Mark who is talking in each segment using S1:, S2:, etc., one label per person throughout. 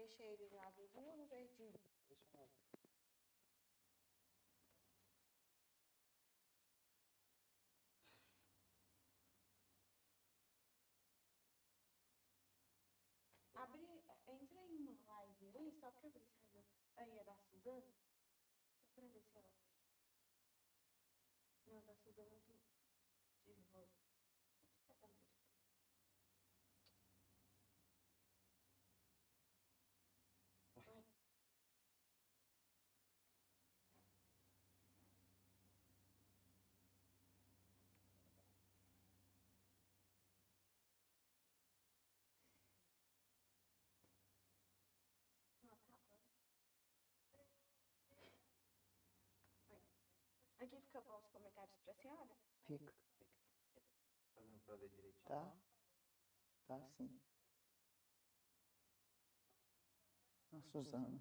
S1: deixa ele no azulzinho ou no verdinho?
S2: Deixa eu...
S1: Entra em uma live aí, só pra ver se ela... Aí é da Suzana? Só pra ver se ela vai. Não, da Suzana eu tô de rosa. Vai. Não, acabando. Aqui fica bom os comentários pra senhora?
S3: Fica.
S2: Tá dando pra ler direitinho?
S3: Tá? Tá sim. A Suzana.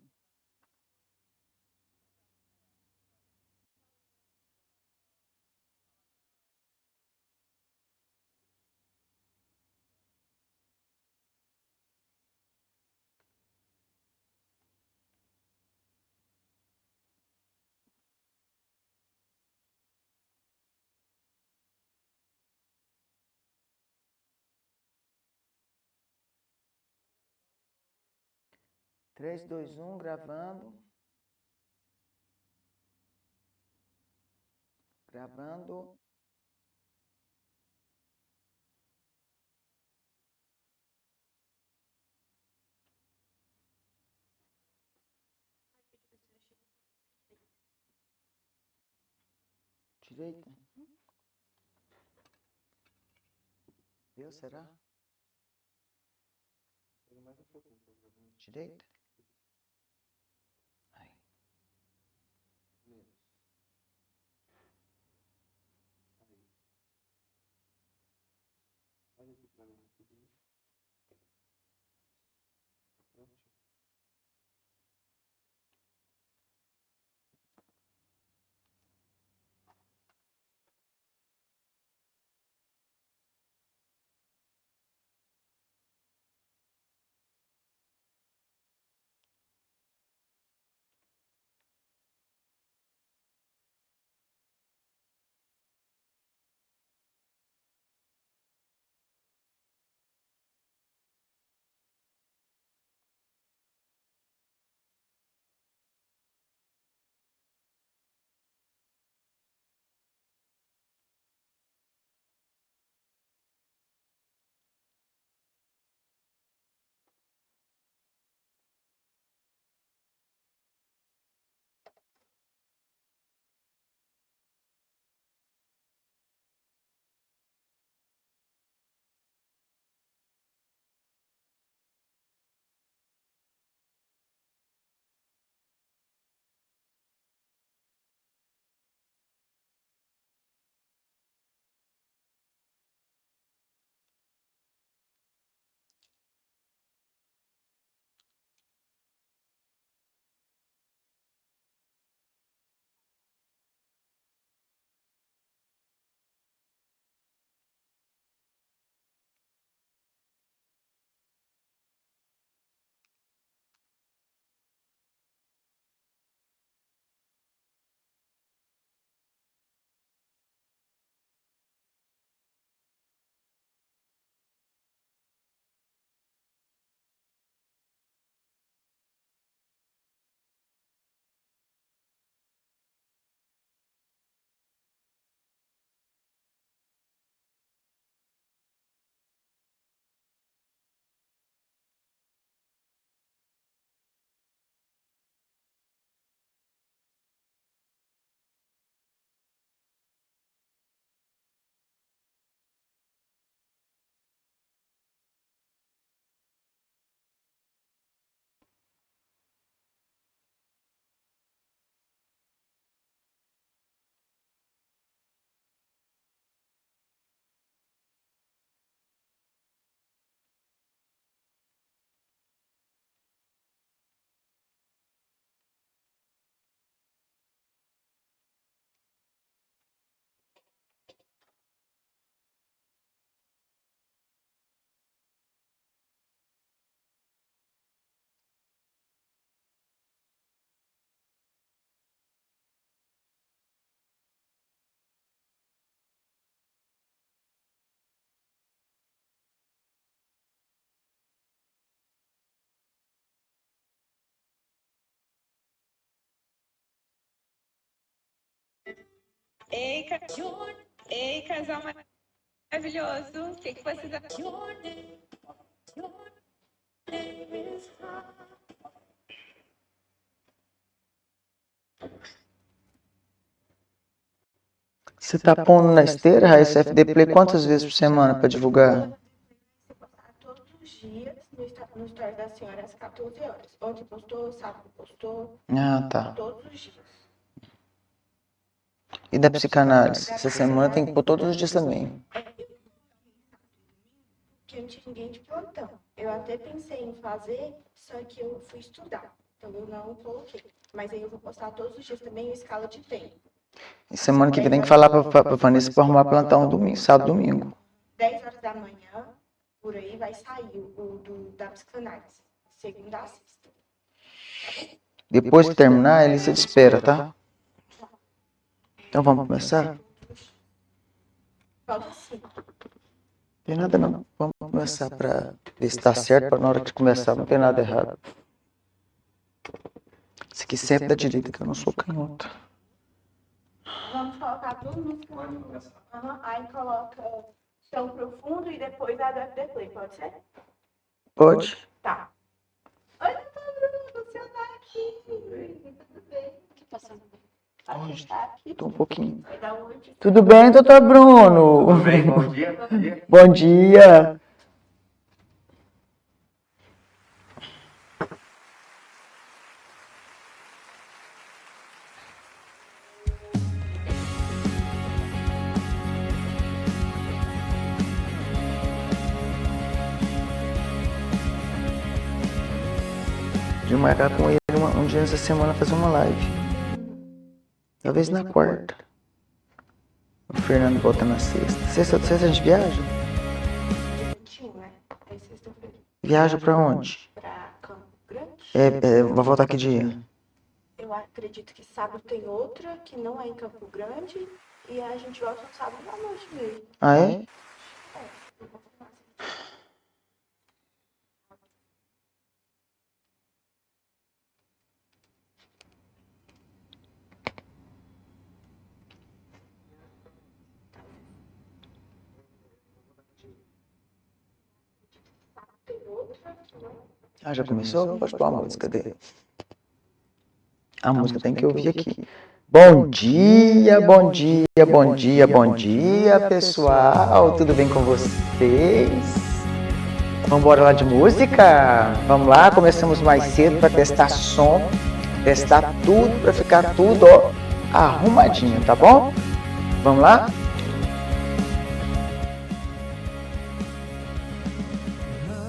S3: Três, dois, um, gravando. Gravando.
S1: Ai, pedi pra você deixar um pouquinho pra direita.
S3: Direita. Viu, será?
S2: Chega mais um pouquinho. Por favor.
S3: Direita. Aí.
S2: Menos. Aí. Olha aqui pra mim rapidinho. Pronto.
S4: Ei, Ei, casal maravilhoso. O que vocês acham?
S3: Você tá pondo na esteira, Raíssa, FD Play quantas vezes por semana para divulgar?
S1: Você postar todos os dias no story da senhora às 14 horas. Ontem postou, sábado postou,
S3: Ah, tá.
S1: todos os dias.
S3: E da psicanálise? Essa semana tem que pôr todos os dias também.
S1: Que eu não tinha ninguém de plantão. Eu até pensei em fazer, só que eu fui estudar. Então eu não coloquei. Mas aí eu vou postar todos os dias também em escala de tempo.
S3: E semana que vem tem que falar pra Vanessa pra arrumar plantão domingo, sábado, domingo.
S1: 10 horas da manhã, por aí, vai sair da psicanálise. Segunda a sexta.
S3: Depois que terminar, ele se espera, tá? Então vamos começar?
S1: Falta 5.
S3: Tem nada não. Vamos começar pra ver se tá certo, pra na hora que começar não tem nada errado. Isso aqui sempre da direita, que eu não sou canhota.
S1: Vamos colocar tudo no fundo. Aí coloca chão profundo e depois a do FD Play, pode ser?
S3: Pode?
S1: Tá. Oi, Bruno, você tá aqui. Tudo bem? O que passando?
S3: Hoje,
S1: Tá aqui.
S3: tô um pouquinho.
S1: Vai dar um oi.
S3: Tudo bem, doutor Bruno?
S2: Tudo bem, bom dia.
S3: Bom dia. De marcar com ele um dia nessa semana fazer uma live. Talvez na quarta. O Fernando volta na sexta. Sexta a gente viaja?
S1: 21, né? É sexta-feira.
S3: Viaja pra onde?
S1: Pra Campo Grande.
S3: Vai voltar que dia?
S1: Eu acredito que sábado tem outra, que não é em Campo Grande. E a gente volta no sábado à noite mesmo.
S3: Ah, é?
S1: Eu vou falar assim. Tem outra, que não.
S3: Ah, já começou? Pode pôr a música dele. A música tem que ouvir aqui. Bom dia, bom dia, bom dia, bom dia, pessoal. Tudo bem com vocês? Vamos embora lá de música? Vamos lá, começamos mais cedo para testar som, testar tudo, para ficar tudo ó, arrumadinho, tá bom? Vamos lá?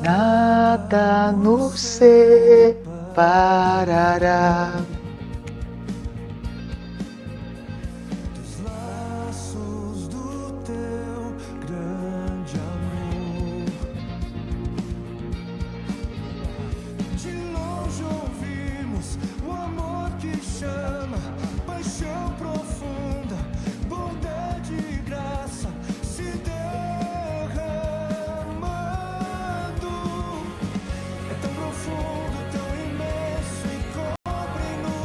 S3: Nada nos separará
S5: dos laços do teu grande amor. De longe ouvimos o amor que chama, paixão profunda, bondade e graça se derramando. É tão profundo, tão imenso e cobre-nos.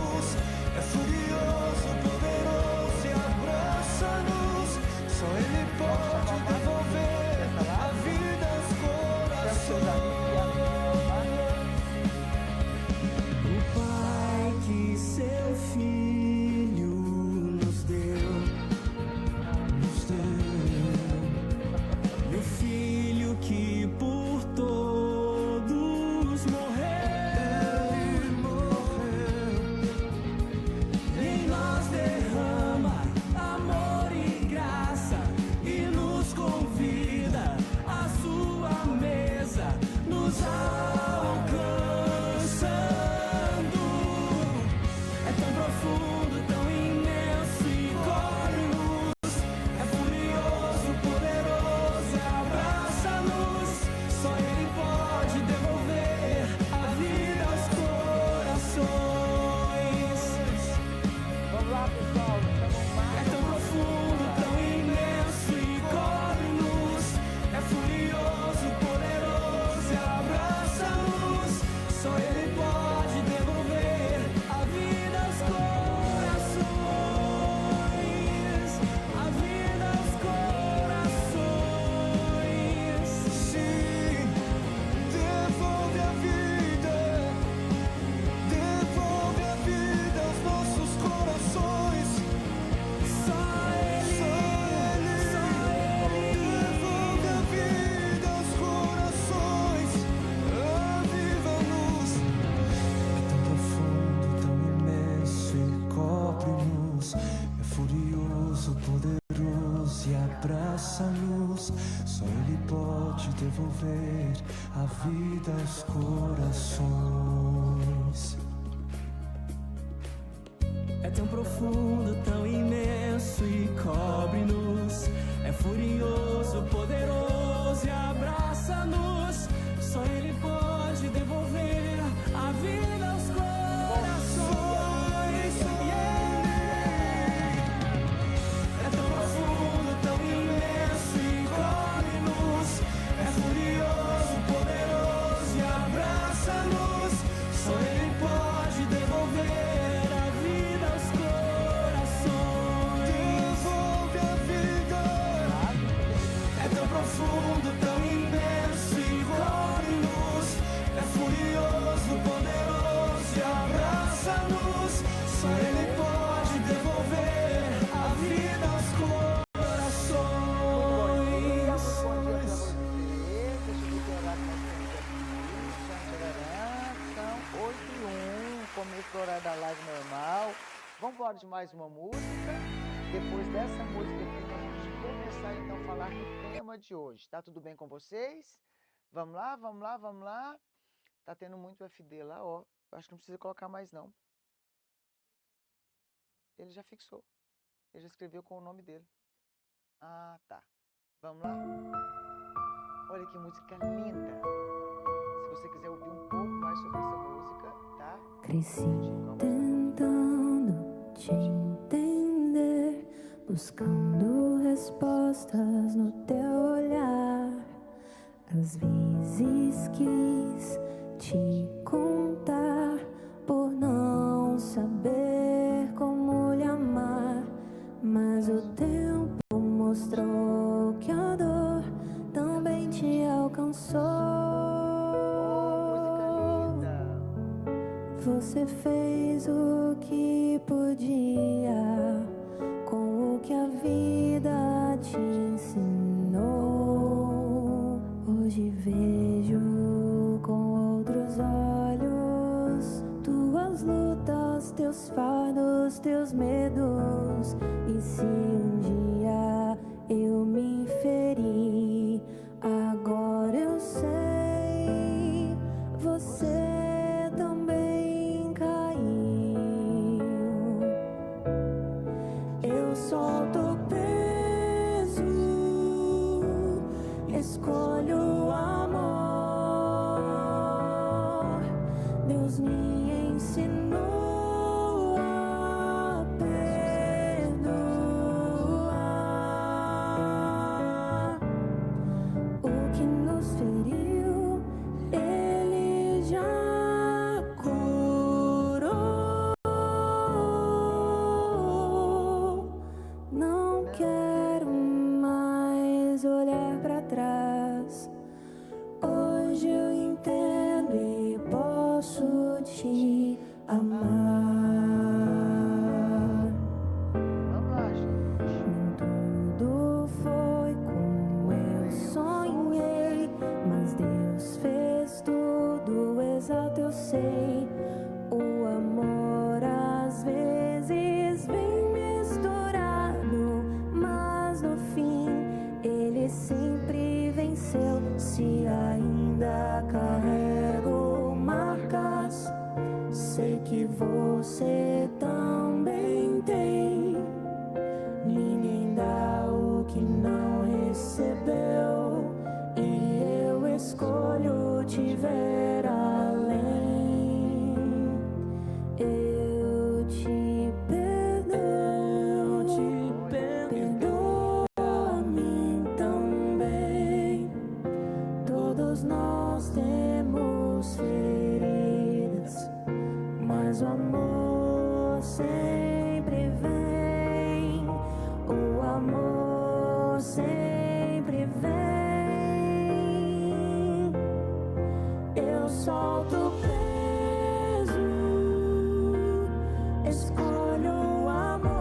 S5: abraça-nos. Só Ele pode devolver a vida aos corações. É tão profundo, tão imenso e cobre-nos. É furioso, poderoso e abraça-nos. Só Ele pode devolver a vida aos corações. É tão profundo, tão imenso e cobre-nos. É furioso, poderoso e abraça-nos. Só Ele pode devolver a vida aos corações. Devolve a vida. É tão profundo, tão imenso e cobre-nos. É furioso, poderoso e abraça-nos. Só Ele pode devolver a vida aos corações.
S3: Bom dia pra você. Deixa eu ver que horário nós temos aqui. São 8h01, começo do horário da live normal. Vamos embora de mais uma música. Depois dessa música aqui, nós vamos começar então a falar do tema de hoje. Tá tudo bem com vocês? Vamos lá, vamos lá, vamos lá. Tá tendo muito FD lá, ó. Acho que não precisa colocar mais, não. Ele já fixou. Ele já escreveu com o nome dele. Ah, tá. Vamos lá? Olha que música linda. Se você quiser ouvir um pouco mais sobre essa música, tá?
S6: Cresci tentando te entender, buscando respostas no teu olhar. Às vezes quis te contar por não saber como lhe amar, mas o tempo mostrou que a dor também te alcançou. Você fez o que podia com o que a vida te ensinou. Hoje vejo com outros olhos tuas lutas, teus fardos, teus medos. E se um dia eu me feri, agora eu sei, você também caiu. Eu solto o peso, escolho o amor. Deus me ensinou a perdoar. O que nos feriu, Ele já curou. Não quero mais olhar para trás. Hoje eu entendo e posso te amar.
S3: Vamos lá, gente.
S6: Nem tudo foi como eu sonhei, mas Deus fez tudo exato, eu sei. O amor às vezes vem misturado, mas no fim Ele sempre venceu. Se ainda carrego marcas, sei que você também tem. Ninguém dá o que não recebeu, e eu escolho te ver além. Eu te perdoo, perdoa a mim também. Todos nós temos feridas, mas o amor sempre vem. O amor sempre vem. Eu solto o peso, escolho o amor.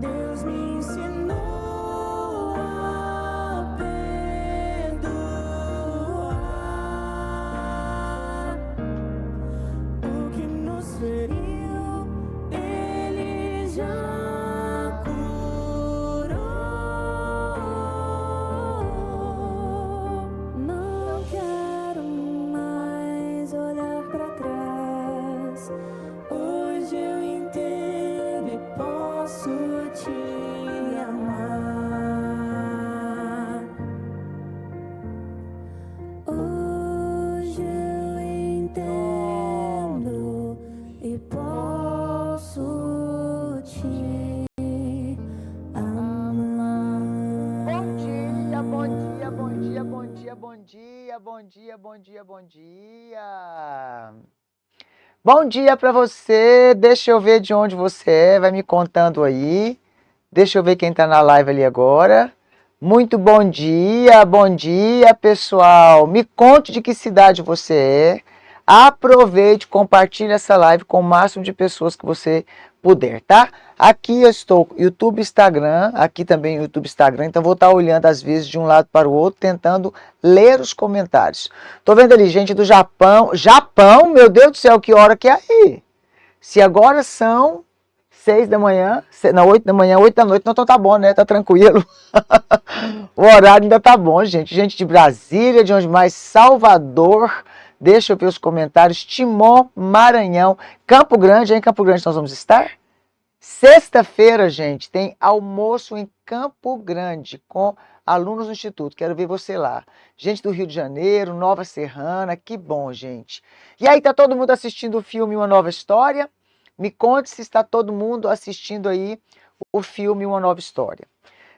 S6: Deus me ensinou a perdoar. O que
S3: bom dia, bom dia, bom dia. Bom dia para você. Deixa eu ver de onde você é, vai me contando aí. Deixa eu ver quem tá na live ali agora. Muito bom dia, pessoal. Me conte de que cidade você é. Aproveite, compartilhe essa live com o máximo de pessoas que você puder, tá? Aqui eu estou, YouTube, Instagram, aqui também YouTube, Instagram, então vou estar olhando às vezes de um lado para o outro, tentando ler os comentários. Tô vendo ali gente do Japão, meu Deus do céu, que hora que é aí? Se agora são 6 da manhã, não, 8 da manhã, 8 da noite, então tá bom, né? Tá tranquilo. O horário ainda tá bom, gente. Gente de Brasília, de onde mais? Salvador. Deixa eu ver os comentários. Timon, Maranhão. Campo Grande, em Campo Grande nós vamos estar? Sexta-feira, gente, tem almoço em Campo Grande com alunos do Instituto. Quero ver você lá. Gente do Rio de Janeiro, Nova Serrana, que bom, gente. E aí, tá todo mundo assistindo o filme Uma Nova História? Me conte se está todo mundo assistindo aí o filme Uma Nova História.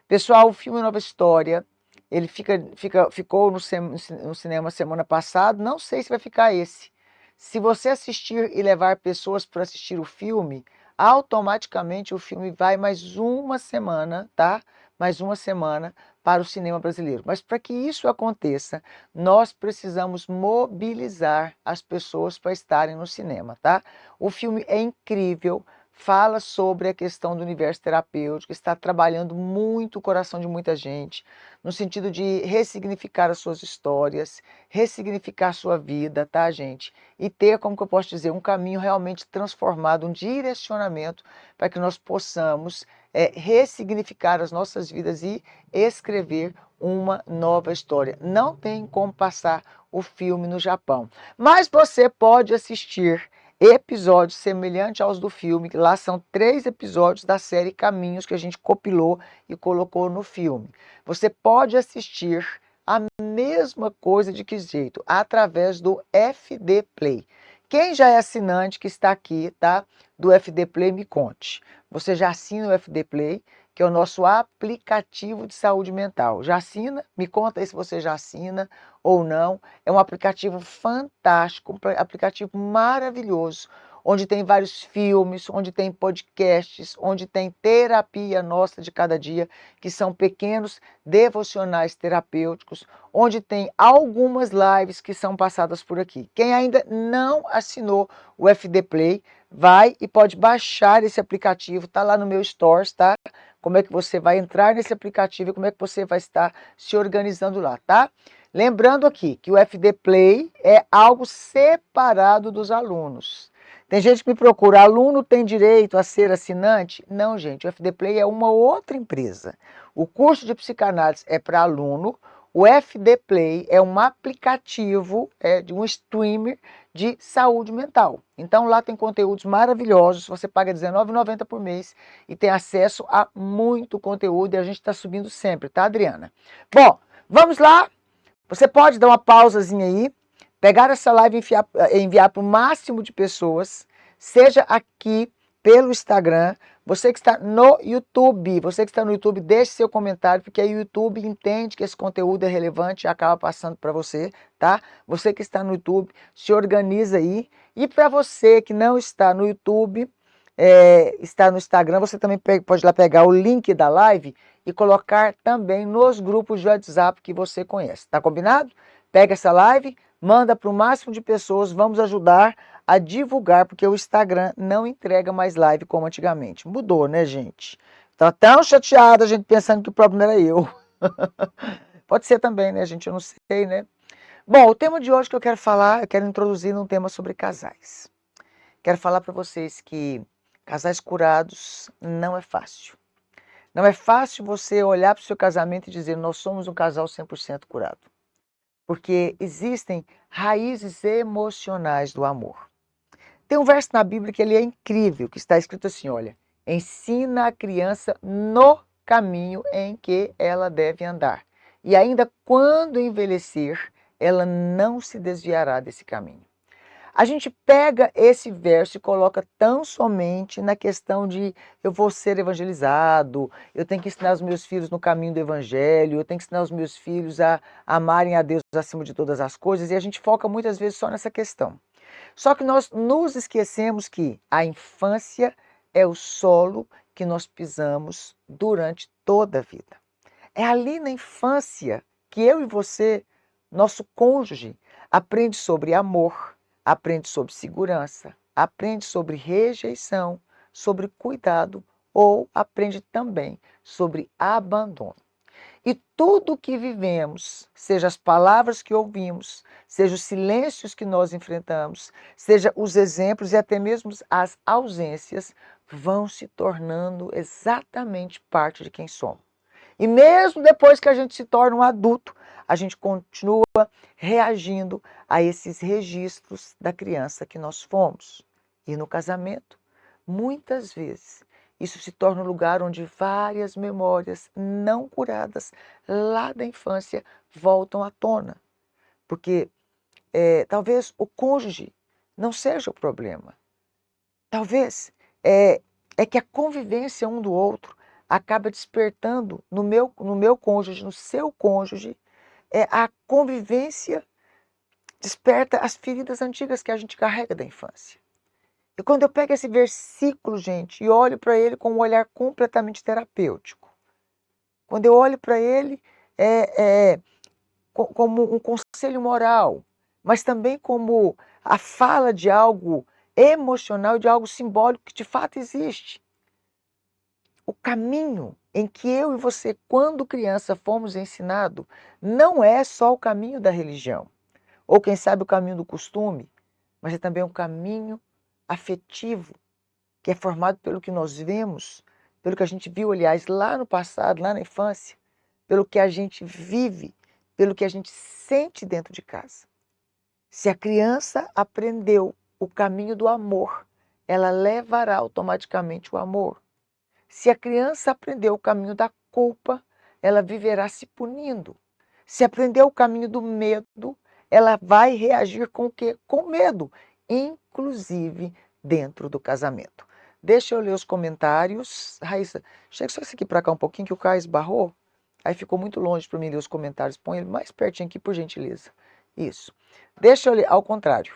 S3: Pessoal, o filme Uma Nova História, ele ficou no cinema semana passada, não sei se vai ficar esse. Se você assistir e levar pessoas para assistir o filme, automaticamente o filme vai mais uma semana, tá? Mais uma semana para o cinema brasileiro. Mas para que isso aconteça, nós precisamos mobilizar as pessoas para estarem no cinema, tá? O filme é incrível, fala sobre a questão do universo terapêutico, está trabalhando muito o coração de muita gente, no sentido de ressignificar as suas histórias, ressignificar a sua vida, tá, gente? E ter, como que eu posso dizer, um caminho realmente transformado, um direcionamento para que nós possamos ressignificar as nossas vidas e escrever uma nova história. Não tem como passar o filme no Japão, mas você pode assistir episódios semelhantes aos do filme, que lá são 3 episódios da série Caminhos que a gente compilou e colocou no filme. Você pode assistir a mesma coisa de que jeito? Através do FD Play. Quem já é assinante que está aqui, tá? Do FD Play, me conte. Você já assina o FD Play, que é o nosso aplicativo de saúde mental. Já assina? Me conta aí se você já assina ou não. É um aplicativo fantástico, um aplicativo maravilhoso, onde tem vários filmes, onde tem podcasts, onde tem terapia nossa de cada dia, que são pequenos devocionais terapêuticos, onde tem algumas lives que são passadas por aqui. Quem ainda não assinou o FD Play, vai e pode baixar esse aplicativo, tá lá no meu Stores, tá? Como é que você vai entrar nesse aplicativo e como é que você vai estar se organizando lá, tá? Lembrando aqui que o FD Play é algo separado dos alunos. Tem gente que me procura, aluno tem direito a ser assinante? Não, gente, o FD Play é uma outra empresa. O curso de psicanálise é para aluno, o FD Play é um aplicativo, de um streamer de saúde mental. Então lá tem conteúdos maravilhosos, você paga R$19,90 por mês e tem acesso a muito conteúdo e a gente está subindo sempre, tá, Adriana? Bom, vamos lá. Você pode dar uma pausazinha aí, pegar essa live e enviar para o máximo de pessoas, seja aqui pelo Instagram, você que está no YouTube, deixe seu comentário, porque aí o YouTube entende que esse conteúdo é relevante e acaba passando para você, tá? Você que está no YouTube, se organiza aí. E para você que não está no YouTube, está no Instagram, você também pode ir lá pegar o link da live e colocar também nos grupos de WhatsApp que você conhece, tá combinado? Pega essa live, manda para o máximo de pessoas, vamos ajudar a divulgar, porque o Instagram não entrega mais live como antigamente. Mudou, né, gente? Tá tão chateada a gente pensando que o problema era eu. Pode ser também, né, gente? Eu não sei, né? Bom, o tema de hoje que eu quero introduzir num tema sobre casais. Quero falar para vocês que casais curados não é fácil. Não é fácil você olhar para o seu casamento e dizer, nós somos um casal 100% curado. Porque existem raízes emocionais do amor. Tem um verso na Bíblia que ele é incrível, que está escrito assim, olha, ensina a criança no caminho em que ela deve andar. E ainda quando envelhecer, ela não se desviará desse caminho. A gente pega esse verso e coloca tão somente na questão de eu vou ser evangelizado, eu tenho que ensinar os meus filhos no caminho do evangelho, eu tenho que ensinar os meus filhos a amarem a Deus acima de todas as coisas, e a gente foca muitas vezes só nessa questão. Só que nós nos esquecemos que a infância é o solo que nós pisamos durante toda a vida. É ali na infância que eu e você, nosso cônjuge, aprende sobre amor, aprende sobre segurança, aprende sobre rejeição, sobre cuidado ou aprende também sobre abandono. E tudo que vivemos, seja as palavras que ouvimos, seja os silêncios que nós enfrentamos, seja os exemplos e até mesmo as ausências, vão se tornando exatamente parte de quem somos. E mesmo depois que a gente se torna um adulto, a gente continua reagindo a esses registros da criança que nós fomos. E no casamento, muitas vezes, isso se torna um lugar onde várias memórias não curadas lá da infância voltam à tona. Porque talvez o cônjuge não seja o problema. Talvez é que a convivência um do outro acaba despertando no meu cônjuge, no seu cônjuge, a convivência desperta as feridas antigas que a gente carrega da infância. E quando eu pego esse versículo, gente, e olho para ele com um olhar completamente terapêutico, quando eu olho para ele como um conselho moral, mas também como a fala de algo emocional, de algo simbólico que de fato existe. O caminho em que eu e você, quando criança, fomos ensinados, não é só o caminho da religião, ou quem sabe o caminho do costume, mas é também um caminho afetivo, que é formado pelo que nós vemos, pelo que a gente viu, aliás, lá no passado, lá na infância, pelo que a gente vive, pelo que a gente sente dentro de casa. Se a criança aprendeu o caminho do amor, ela levará automaticamente o amor. Se a criança aprendeu o caminho da culpa, ela viverá se punindo. Se aprendeu o caminho do medo, ela vai reagir com o quê? Com medo, inclusive dentro do casamento. Deixa eu ler os comentários. Raíssa, chega só esse aqui para cá um pouquinho que o Caio esbarrou. Aí ficou muito longe para mim ler os comentários. Põe ele mais pertinho aqui, por gentileza. Isso. Deixa eu ler, ao contrário.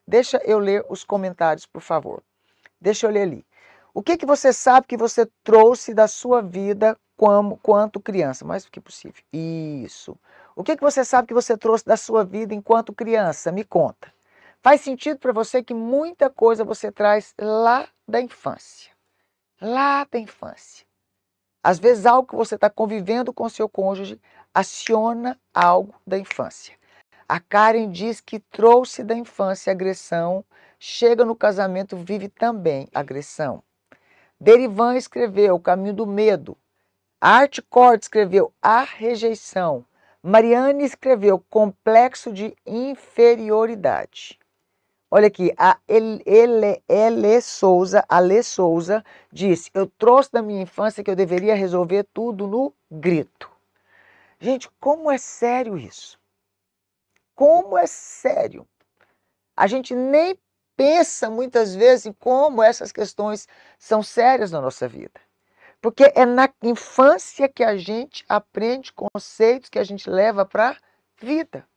S3: Deixa eu ler os comentários, por favor. Deixa eu ler ali. O que você sabe que você trouxe da sua vida quanto criança? Mais do que possível. Isso. O que você sabe que você trouxe da sua vida enquanto criança? Me conta. Faz sentido para você que muita coisa você traz lá da infância. Lá da infância. Às vezes algo que você está convivendo com seu cônjuge aciona algo da infância. A Karen diz que trouxe da infância agressão, chega no casamento, vive também agressão. Derivan escreveu O Caminho do Medo. Art Cord escreveu A Rejeição. Mariane escreveu Complexo de Inferioridade. Olha aqui, a Ale Souza disse, eu trouxe da minha infância que eu deveria resolver tudo no grito. Gente, como é sério isso? Como é sério? A gente nem pensa muitas vezes em como essas questões são sérias na nossa vida. Porque é na infância que a gente aprende conceitos que a gente leva para a vida.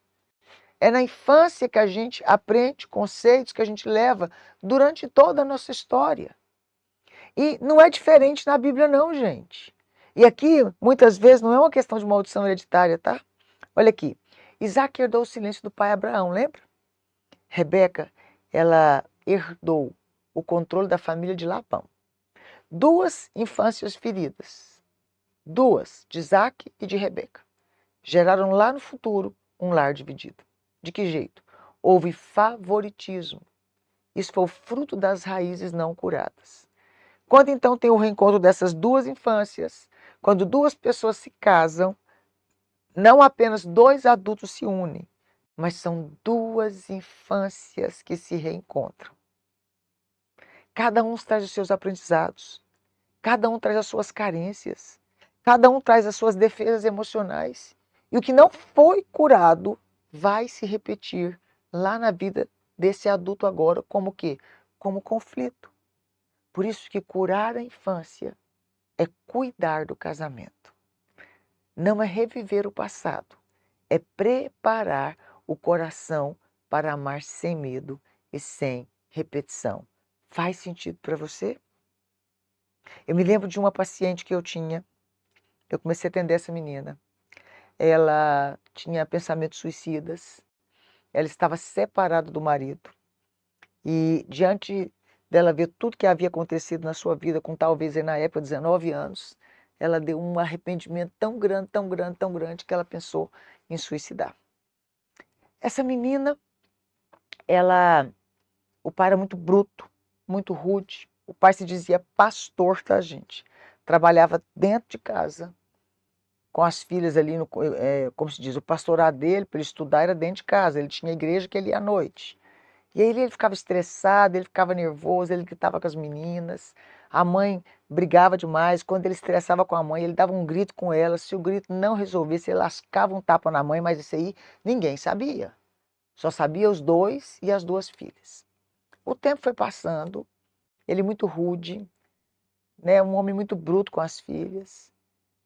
S3: É na infância que a gente aprende conceitos que a gente leva durante toda a nossa história. E não é diferente na Bíblia não, gente. E aqui, muitas vezes, não é uma questão de maldição hereditária, tá? Olha aqui. Isaac herdou o silêncio do pai Abraão, lembra? Rebeca, ela herdou o controle da família de Labão. 2 infâncias feridas. 2, de Isaac e de Rebeca. Geraram lá no futuro um lar dividido. De que jeito? Houve favoritismo. Isso foi o fruto das raízes não curadas. Quando então tem o reencontro dessas 2 infâncias, quando 2 pessoas se casam, não apenas 2 adultos se unem, mas são 2 infâncias que se reencontram. Cada um traz os seus aprendizados, cada um traz as suas carências, cada um traz as suas defesas emocionais. E o que não foi curado vai se repetir lá na vida desse adulto agora como o quê? Como conflito. Por isso que curar a infância é cuidar do casamento. Não é reviver o passado, é preparar o coração para amar sem medo e sem repetição. Faz sentido para você? Eu me lembro de uma paciente que eu tinha, eu comecei a atender essa menina. Ela tinha pensamentos suicidas, ela estava separada do marido e diante dela ver tudo que havia acontecido na sua vida, com talvez na época 19 anos, ela deu um arrependimento tão grande, tão grande, tão grande que ela pensou em suicidar. Essa menina, o pai era muito bruto, muito rude. O pai se dizia pastor, tá, gente? Trabalhava dentro de casa, com as filhas ali, como se diz, o pastorado dele, para ele estudar, era dentro de casa. Ele tinha igreja que ele ia à noite. E aí ele ficava estressado, ele ficava nervoso, ele gritava com as meninas. A mãe brigava demais. Quando ele estressava com a mãe, ele dava um grito com ela. Se o grito não resolvesse, ele lascava um tapa na mãe, mas isso aí ninguém sabia. Só sabia os dois e as duas filhas. O tempo foi passando, ele muito rude, né, um homem muito bruto com as filhas.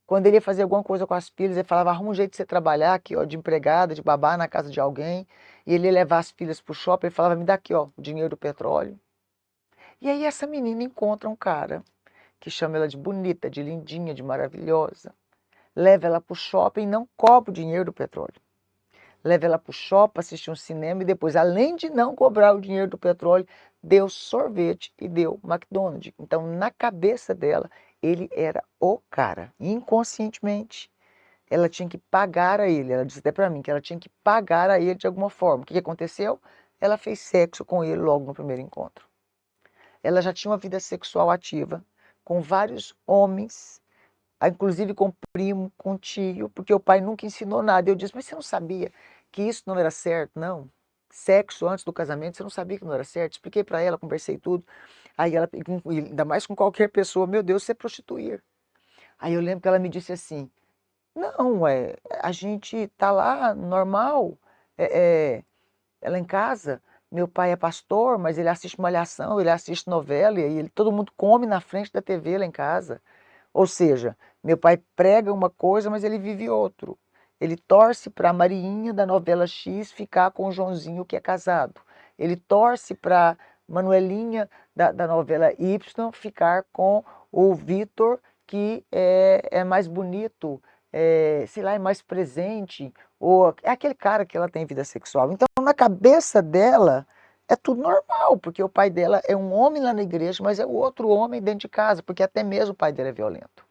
S3: Quando ele ia fazer alguma coisa com as filhas, ele falava, arruma um jeito de você trabalhar aqui, ó, de empregada, de babá na casa de alguém. E ele ia levar as filhas para o shopping, ele falava, me dá aqui, ó, o dinheiro do petróleo. E aí essa menina encontra um cara que chama ela de bonita, de lindinha, de maravilhosa. Leva ela para o shopping e não cobra o dinheiro do petróleo. Leva ela para o shopping, assistir um cinema e depois, além de não cobrar o dinheiro do petróleo, deu sorvete e deu McDonald's. Então, na cabeça dela, ele era o cara. Inconscientemente, ela tinha que pagar a ele. Ela disse até para mim que ela tinha que pagar a ele de alguma forma. O que aconteceu? Ela fez sexo com ele logo no primeiro encontro. Ela já tinha uma vida sexual ativa com vários homens, inclusive com primo, com tio, porque o pai nunca ensinou nada. Eu disse, mas você não sabia que isso não era certo? Não. Sexo antes do casamento, você não sabia que não era certo? Expliquei para ela, conversei tudo. Aí ela, ainda mais com qualquer pessoa, meu Deus, você é prostituir. Aí eu lembro que ela me disse assim, não, a gente tá lá, normal, ela em casa, meu pai é pastor, mas ele assiste malhação, ele assiste novela, e todo mundo come na frente da TV lá em casa. Ou seja, meu pai prega uma coisa, mas ele vive outro. Ele torce para a Mariinha da novela X ficar com o Joãozinho que é casado. Ele torce para Manuelinha da novela Y ficar com o Vitor, que é mais bonito, sei lá, é mais presente. Ou é aquele cara que ela tem vida sexual. Então, na cabeça dela, é tudo normal, porque o pai dela é um homem lá na igreja, mas é o outro homem dentro de casa, porque até mesmo o pai dela é violento.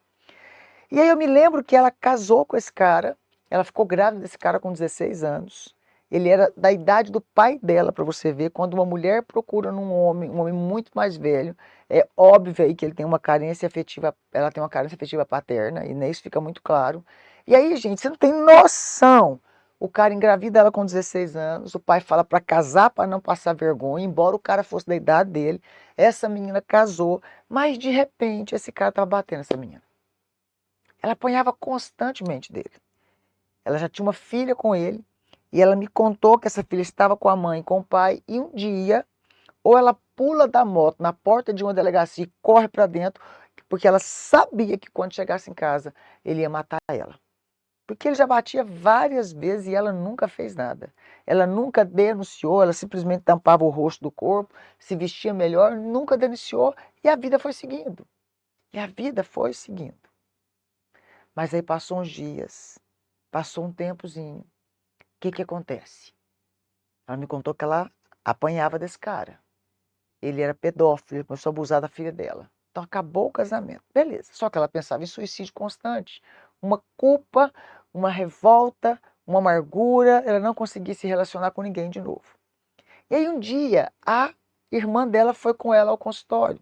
S3: E aí eu me lembro que ela casou com esse cara, ela ficou grávida desse cara com 16 anos. Ele era da idade do pai dela, para você ver, quando uma mulher procura num homem, um homem muito mais velho, é óbvio aí que ele tem uma carência afetiva, ela tem uma carência afetiva paterna, e nisso fica muito claro. E aí, gente, você não tem noção. O cara engravida ela com 16 anos, o pai fala para casar para não passar vergonha, embora o cara fosse da idade dele. Essa menina casou, mas de repente esse cara estava batendo essa menina. Ela apanhava constantemente dele. Ela já tinha uma filha com ele e ela me contou que essa filha estava com a mãe, com o pai, e um dia, ou ela pula da moto na porta de uma delegacia e corre para dentro, porque ela sabia que quando chegasse em casa ele ia matar ela. Porque ele já batia várias vezes e ela nunca fez nada. Ela nunca denunciou, ela simplesmente tampava o rosto do corpo, se vestia melhor, nunca denunciou e a vida foi seguindo. E a vida foi seguindo. Mas aí passou uns dias, passou um tempozinho. O que acontece? Ela me contou que ela apanhava desse cara. Ele era pedófilo, ele começou a abusar da filha dela. Então acabou o casamento. Beleza. Só que ela pensava em suicídio constante. Uma culpa, uma revolta, uma amargura. Ela não conseguia se relacionar com ninguém de novo. E aí um dia a irmã dela foi com ela ao consultório.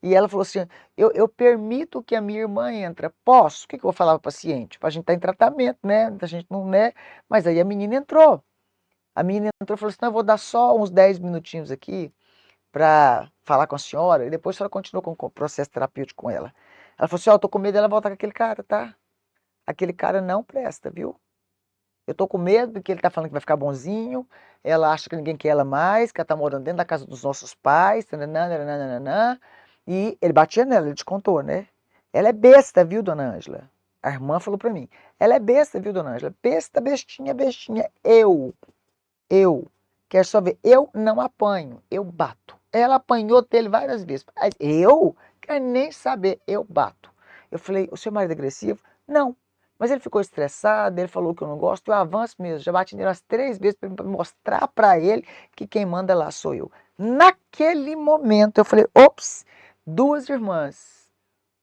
S3: E ela falou assim, eu permito que a minha irmã entre. Posso? O que eu vou falar para o paciente? A gente está em tratamento, né? A gente não é. Mas aí a menina entrou. A menina entrou e falou assim, não, eu vou dar só uns 10 minutinhos aqui para falar com a senhora. E depois a senhora continua com o processo terapêutico com ela. Ela falou assim, eu tô com medo dela voltar com aquele cara, tá? Aquele cara não presta, viu? Eu tô com medo que ele tá falando que vai ficar bonzinho, ela acha que ninguém quer ela mais, que ela tá morando dentro da casa dos nossos pais, tananã, e ele batia nela, ele te contou, né? Ela é besta, viu, dona Ângela? A irmã falou pra mim, ela é besta, viu, dona Ângela? Besta, bestinha, bestinha. Eu, quer só ver, eu não apanho, eu bato. Ela apanhou dele várias vezes. Mas eu quero nem saber, eu bato. Eu falei, o seu marido é agressivo? Não. Mas ele ficou estressado, ele falou que eu não gosto, eu avanço mesmo. Já bati nele umas 3 vezes para mostrar para ele que quem manda lá sou eu. Naquele momento eu falei, ops, 2 irmãs.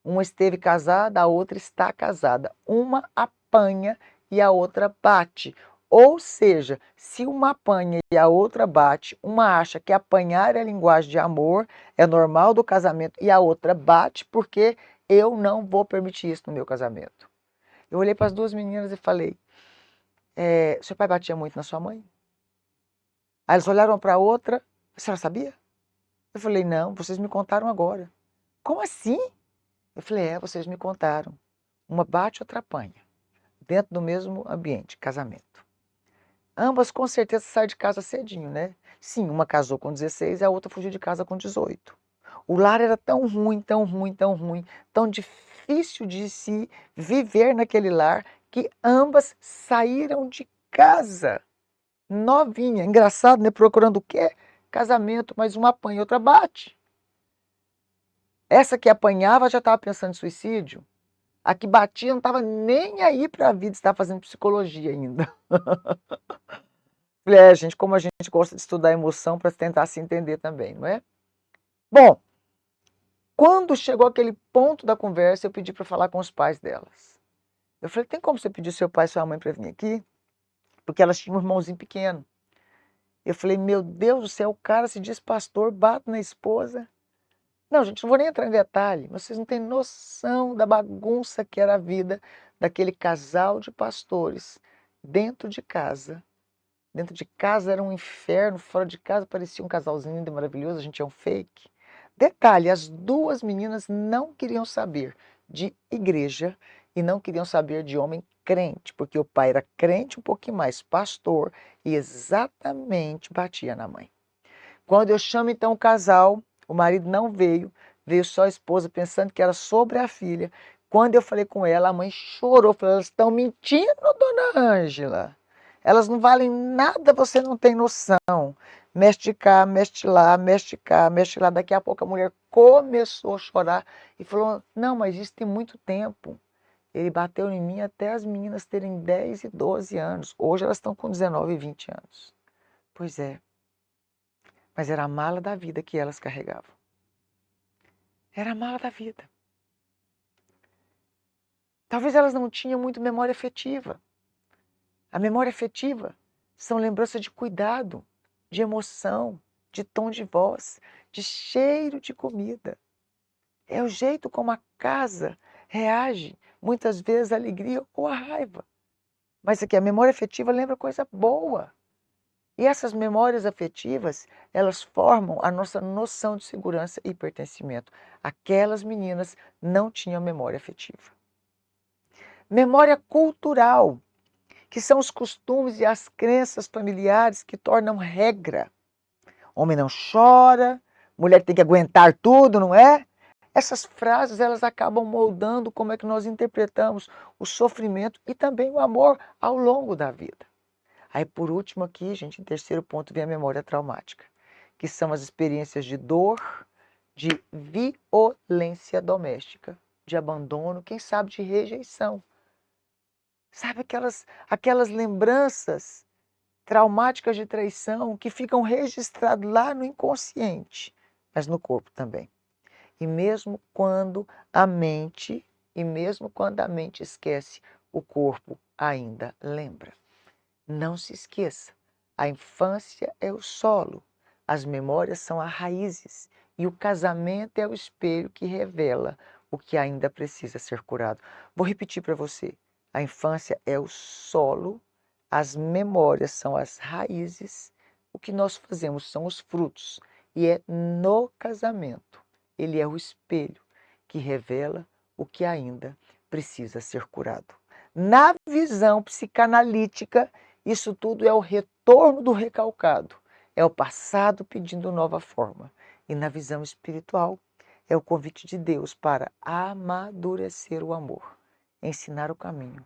S3: Uma esteve casada, a outra está casada. Uma apanha e a outra bate. Ou seja, se uma apanha e a outra bate, uma acha que apanhar é linguagem de amor, é normal do casamento, e a outra bate porque eu não vou permitir isso no meu casamento. Eu olhei para as 2 meninas e falei, seu pai batia muito na sua mãe? Aí elas olharam para a outra, a senhora sabia? Eu falei, não, vocês me contaram agora. Como assim? Eu falei, vocês me contaram. Uma bate, outra apanha. Dentro do mesmo ambiente, casamento. Ambas com certeza saíram de casa cedinho, né? Sim, uma casou com 16 e a outra fugiu de casa com 18. O lar era tão ruim, tão ruim, tão ruim, tão difícil de se viver naquele lar, que ambas saíram de casa. Novinha, engraçado, né? Procurando o quê? Casamento, mas uma apanha e outra bate. Essa que apanhava já estava pensando em suicídio. A que batia não estava nem aí para a vida, estava fazendo psicologia ainda. Gente, como a gente gosta de estudar emoção para tentar se entender também, não é? Bom, quando chegou aquele ponto da conversa, eu pedi para falar com os pais delas. Eu falei, tem como você pedir seu pai e sua mãe para vir aqui? Porque elas tinham um irmãozinho pequeno. Eu falei, meu Deus do céu, o cara se diz pastor, bate na esposa. Não, gente, não vou nem entrar em detalhe. Vocês não têm noção da bagunça que era a vida daquele casal de pastores dentro de casa. Dentro de casa era um inferno, fora de casa parecia um casalzinho lindo e maravilhoso, a gente é um fake. Detalhe, as 2 meninas não queriam saber de igreja e não queriam saber de homem crente, porque o pai era crente um pouquinho mais, pastor, e exatamente batia na mãe. Quando eu chamo então o casal, o marido não veio, veio só a esposa pensando que era sobre a filha. Quando eu falei com ela, a mãe chorou, falou, elas estão mentindo, dona Ângela. Elas não valem nada, você não tem noção. Mexe de cá, mexe lá, mexe de cá, mexe lá. Daqui a pouco a mulher começou a chorar e falou, não, mas isso tem muito tempo. Ele bateu em mim até as meninas terem 10 e 12 anos. Hoje elas estão com 19 e 20 anos. Pois é. Mas era a mala da vida que elas carregavam. Era a mala da vida. Talvez elas não tinham muito memória afetiva. A memória afetiva são lembranças de cuidado, de emoção, de tom de voz, de cheiro de comida. É o jeito como a casa reage, muitas vezes à alegria ou à raiva. Mas aqui a memória afetiva lembra coisa boa. E essas memórias afetivas, elas formam a nossa noção de segurança e pertencimento. Aquelas meninas não tinham memória afetiva. Memória cultural, que são os costumes e as crenças familiares que tornam regra. Homem não chora, mulher tem que aguentar tudo, não é? Essas frases, elas acabam moldando como é que nós interpretamos o sofrimento e também o amor ao longo da vida. Aí, por último aqui, gente, em terceiro ponto, vem a memória traumática, que são as experiências de dor, de violência doméstica, de abandono, quem sabe de rejeição. Sabe aquelas lembranças traumáticas de traição que ficam registradas lá no inconsciente, mas no corpo também. E mesmo quando a mente esquece, o corpo ainda lembra. Não se esqueça, a infância é o solo, as memórias são as raízes e o casamento é o espelho que revela o que ainda precisa ser curado. Vou repetir para você, a infância é o solo, as memórias são as raízes, o que nós fazemos são os frutos e é no casamento, ele é o espelho que revela o que ainda precisa ser curado. Na visão psicanalítica, isso tudo é o retorno do recalcado, é o passado pedindo nova forma. E na visão espiritual, é o convite de Deus para amadurecer o amor, ensinar o caminho.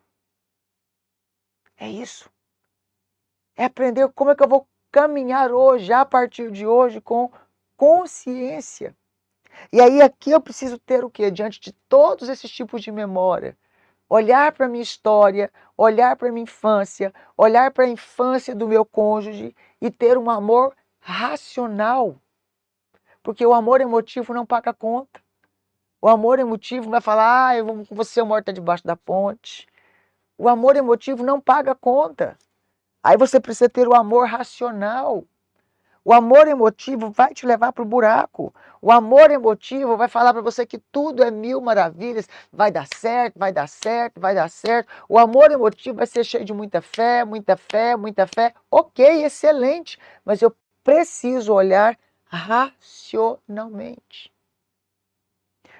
S3: É isso. É aprender como é que eu vou caminhar hoje, a partir de hoje, com consciência. E aí aqui eu preciso ter o quê? Diante de todos esses tipos de memória. Olhar para a minha história, olhar para a minha infância, olhar para a infância do meu cônjuge e ter um amor racional. Porque o amor emotivo não paga conta. O amor emotivo vai falar, eu vou com você, o amor está debaixo da ponte. O amor emotivo não paga conta. Aí você precisa ter o amor racional. O amor emotivo vai te levar para o buraco. O amor emotivo vai falar para você que tudo é mil maravilhas, vai dar certo, vai dar certo, vai dar certo. O amor emotivo vai ser cheio de muita fé, muita fé, muita fé. Ok, excelente, mas eu preciso olhar racionalmente.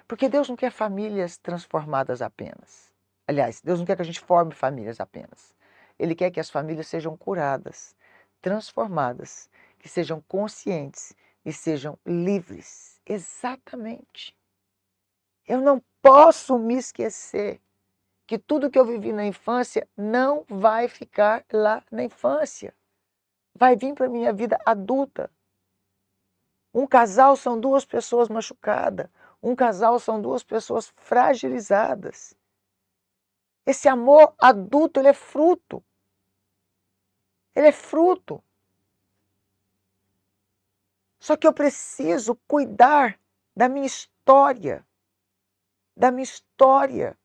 S3: Porque Deus não quer famílias transformadas apenas. Aliás, Deus não quer que a gente forme famílias apenas. Ele quer que as famílias sejam curadas, transformadas, que sejam conscientes e sejam livres. Exatamente. Eu não posso me esquecer que tudo que eu vivi na infância não vai ficar lá na infância. Vai vir para a minha vida adulta. Um casal são duas pessoas machucadas. Um casal são duas pessoas fragilizadas. Esse amor adulto, ele é fruto. Ele é fruto. Só que eu preciso cuidar da minha história. Da minha história.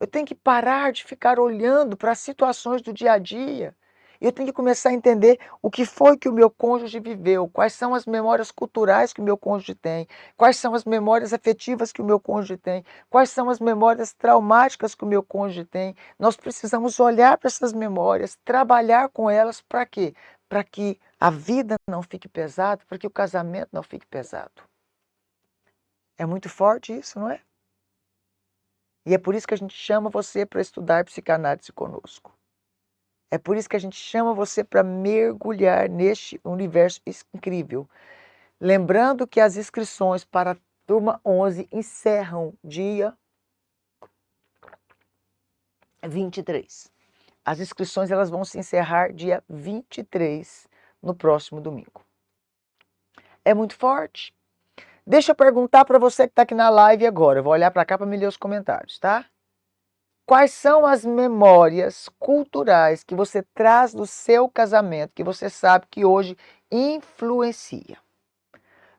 S3: Eu tenho que parar de ficar olhando para as situações do dia a dia. Eu tenho que começar a entender o que foi que o meu cônjuge viveu, quais são as memórias culturais que o meu cônjuge tem, quais são as memórias afetivas que o meu cônjuge tem, quais são as memórias traumáticas que o meu cônjuge tem. Nós precisamos olhar para essas memórias, trabalhar com elas para quê? Para que a vida não fique pesada, para que o casamento não fique pesado. É muito forte isso, não é? E é por isso que a gente chama você para estudar psicanálise conosco. É por isso que a gente chama você para mergulhar neste universo incrível. Lembrando que as inscrições para a turma 11 encerram dia 23. As inscrições elas vão se encerrar dia 23, no próximo domingo. É muito forte. Deixa eu perguntar para você que está aqui na live agora. Eu vou olhar para cá para me ler os comentários, tá? Quais são as memórias culturais que você traz do seu casamento, que você sabe que hoje influencia?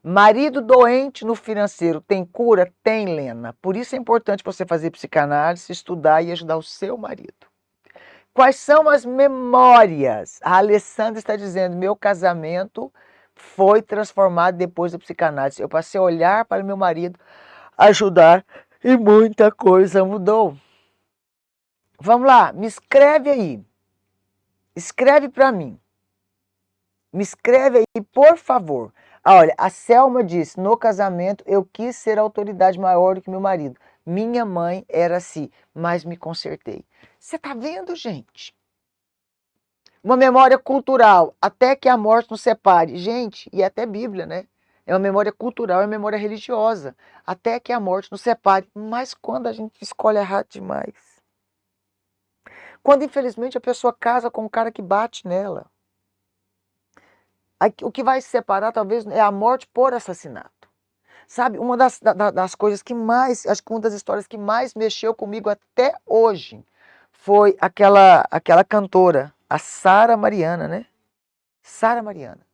S3: Marido doente no financeiro, tem cura? Tem, Lena. Por isso é importante você fazer psicanálise, estudar e ajudar o seu marido. Quais são as memórias? A Alessandra está dizendo, meu casamento foi transformado depois da psicanálise. Eu passei a olhar para o meu marido, ajudar e muita coisa mudou. Vamos lá, me escreve aí. Escreve para mim. Me escreve aí, por favor. Olha, a Selma disse, no casamento eu quis ser a autoridade maior do que meu marido. Minha mãe era assim, mas me consertei. Você tá vendo, gente? Uma memória cultural, até que a morte nos separe. Gente, e até Bíblia, né? É uma memória cultural, é uma memória religiosa. Até que a morte nos separe. Mas quando a gente escolhe errado demais? Quando, infelizmente, a pessoa casa com um cara que bate nela. O que vai se separar, talvez, é a morte por assassinato. Sabe, uma das coisas que mais, acho que uma das histórias que mais mexeu comigo até hoje foi aquela cantora, a Sara Mariana, né? Sara Mariana.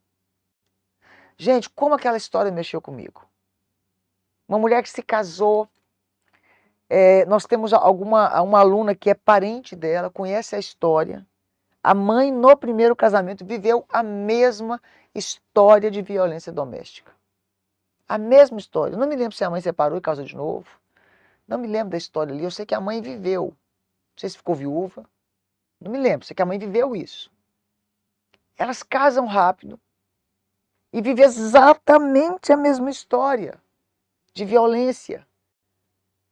S3: Gente, como aquela história mexeu comigo? Uma mulher que se casou. Nós temos uma aluna que é parente dela, conhece a história. A mãe, no primeiro casamento, viveu a mesma história de violência doméstica. A mesma história. Eu não me lembro se a mãe separou e casou de novo. Não me lembro da história ali. Eu sei que a mãe viveu. Não sei se ficou viúva. Não me lembro. Sei que a mãe viveu isso. Elas casam rápido e vivem exatamente a mesma história de violência.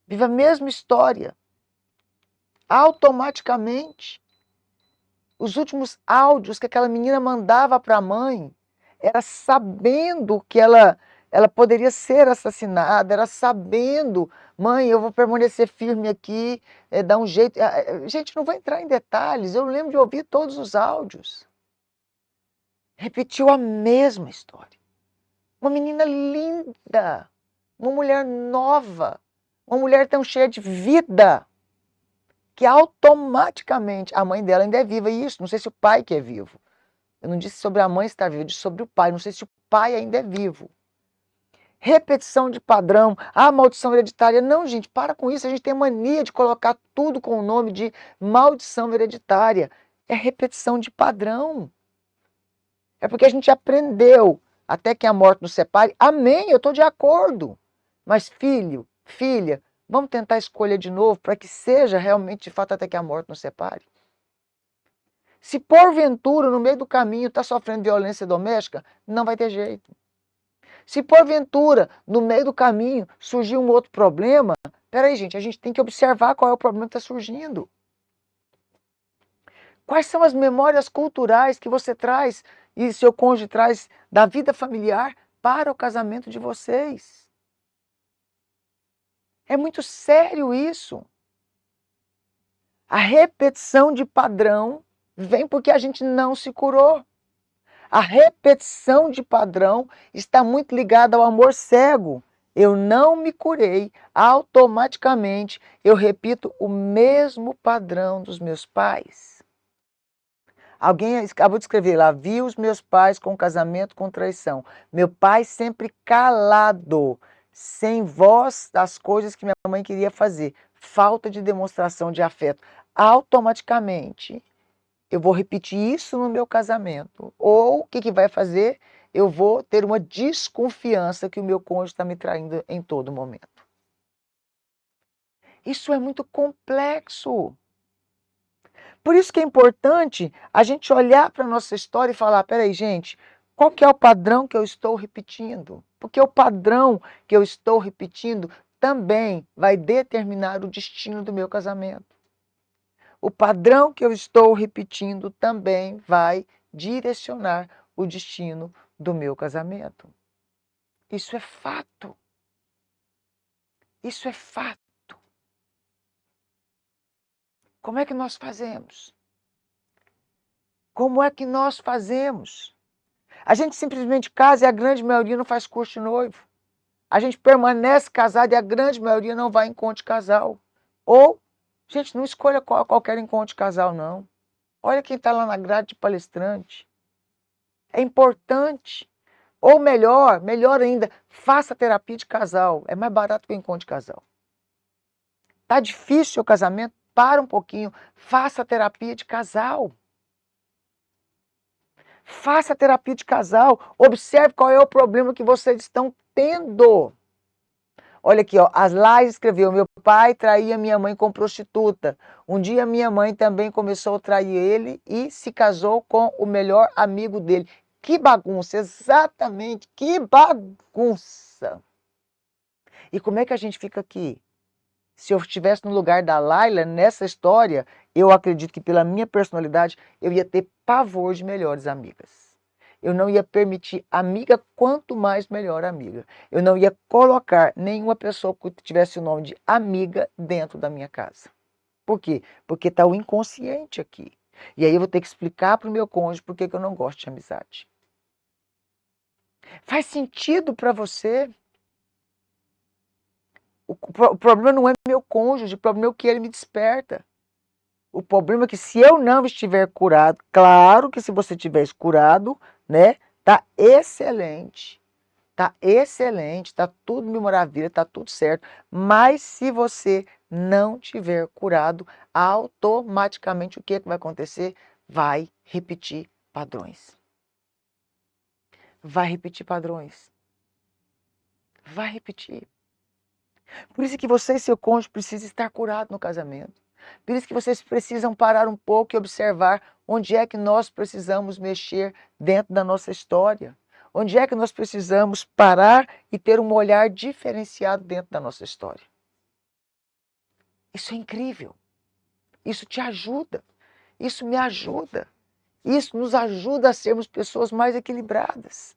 S3: Vive a mesma história. automaticamente. Os últimos áudios que aquela menina mandava para a mãe, era sabendo que ela poderia ser assassinada, era sabendo, mãe, eu vou permanecer firme aqui, dar um jeito. Gente, não vou entrar em detalhes, eu lembro de ouvir todos os áudios. Repetiu a mesma história. Uma menina linda, uma mulher nova, uma mulher tão cheia de vida, que automaticamente, a mãe dela ainda é viva, e isso, não sei se o pai que é vivo. Eu não disse sobre a mãe estar viva, eu disse sobre o pai, não sei se o pai ainda é vivo. Repetição de padrão, maldição hereditária. Não, gente, para com isso, a gente tem mania de colocar tudo com o nome de maldição hereditária. É repetição de padrão. É porque a gente aprendeu, até que a morte nos separe. Amém, eu estou de acordo. Mas filho, filha, vamos tentar escolher de novo para que seja realmente, de fato, até que a morte nos separe. Se porventura, no meio do caminho, está sofrendo violência doméstica, não vai ter jeito. Se porventura, no meio do caminho, surgir um outro problema, peraí, gente, a gente tem que observar qual é o problema que está surgindo. Quais são as memórias culturais que você traz e seu cônjuge traz da vida familiar para o casamento de vocês? É muito sério isso. A repetição de padrão vem porque a gente não se curou. A repetição de padrão está muito ligada ao amor cego. Eu não me curei, automaticamente eu repito o mesmo padrão dos meus pais. Alguém acabou de escrever lá, vi os meus pais com casamento com traição. Meu pai sempre calado, sem voz das coisas que minha mãe queria fazer. Falta de demonstração de afeto. Automaticamente, eu vou repetir isso no meu casamento. Ou o que vai fazer? Eu vou ter uma desconfiança que o meu cônjuge está me traindo em todo momento. Isso é muito complexo. Por isso que é importante a gente olhar para a nossa história e falar, peraí, gente, qual que é o padrão que eu estou repetindo? Porque o padrão que eu estou repetindo também vai determinar o destino do meu casamento. O padrão que eu estou repetindo também vai direcionar o destino do meu casamento. Isso é fato. Isso é fato. Como é que nós fazemos? Como é que nós fazemos? A gente simplesmente casa e a grande maioria não faz curso de noivo. A gente permanece casado e a grande maioria não vai em encontro de casal. Ou, gente, não escolha qualquer encontro de casal, não. Olha quem está lá na grade de palestrante. É importante. Ou melhor ainda, faça terapia de casal. É mais barato que o encontro de casal. Tá difícil o seu casamento? Para um pouquinho. Faça terapia de casal. Faça terapia de casal. Observe qual é o problema que vocês estão tendo. Olha aqui, ó, as Laís escreveu, meu pai traía minha mãe com prostituta. Um dia minha mãe também começou a trair ele e se casou com o melhor amigo dele. Que bagunça, exatamente, que bagunça. E como é que a gente fica aqui? Se eu estivesse no lugar da Laila, nessa história, eu acredito que pela minha personalidade, eu ia ter pavor de melhores amigas. Eu não ia permitir amiga, quanto mais melhor amiga. Eu não ia colocar nenhuma pessoa que tivesse o nome de amiga dentro da minha casa. Por quê? Porque está o inconsciente aqui. E aí eu vou ter que explicar para o meu cônjuge por que eu não gosto de amizade. Faz sentido para você? O problema não é meu cônjuge, o problema é o que ele me desperta. O problema é que se eu não estiver curado, claro que se você estiver curado, né, tá excelente, tá tudo mil maravilha, tá tudo certo, mas se você não tiver curado, automaticamente o que vai acontecer? Vai repetir padrões. Vai repetir padrões. Vai repetir. Por isso que você e seu cônjuge precisam estar curados no casamento. Por isso que vocês precisam parar um pouco e observar onde é que nós precisamos mexer dentro da nossa história. Onde é que nós precisamos parar e ter um olhar diferenciado dentro da nossa história. Isso é incrível. Isso te ajuda. Isso me ajuda. Isso nos ajuda a sermos pessoas mais equilibradas.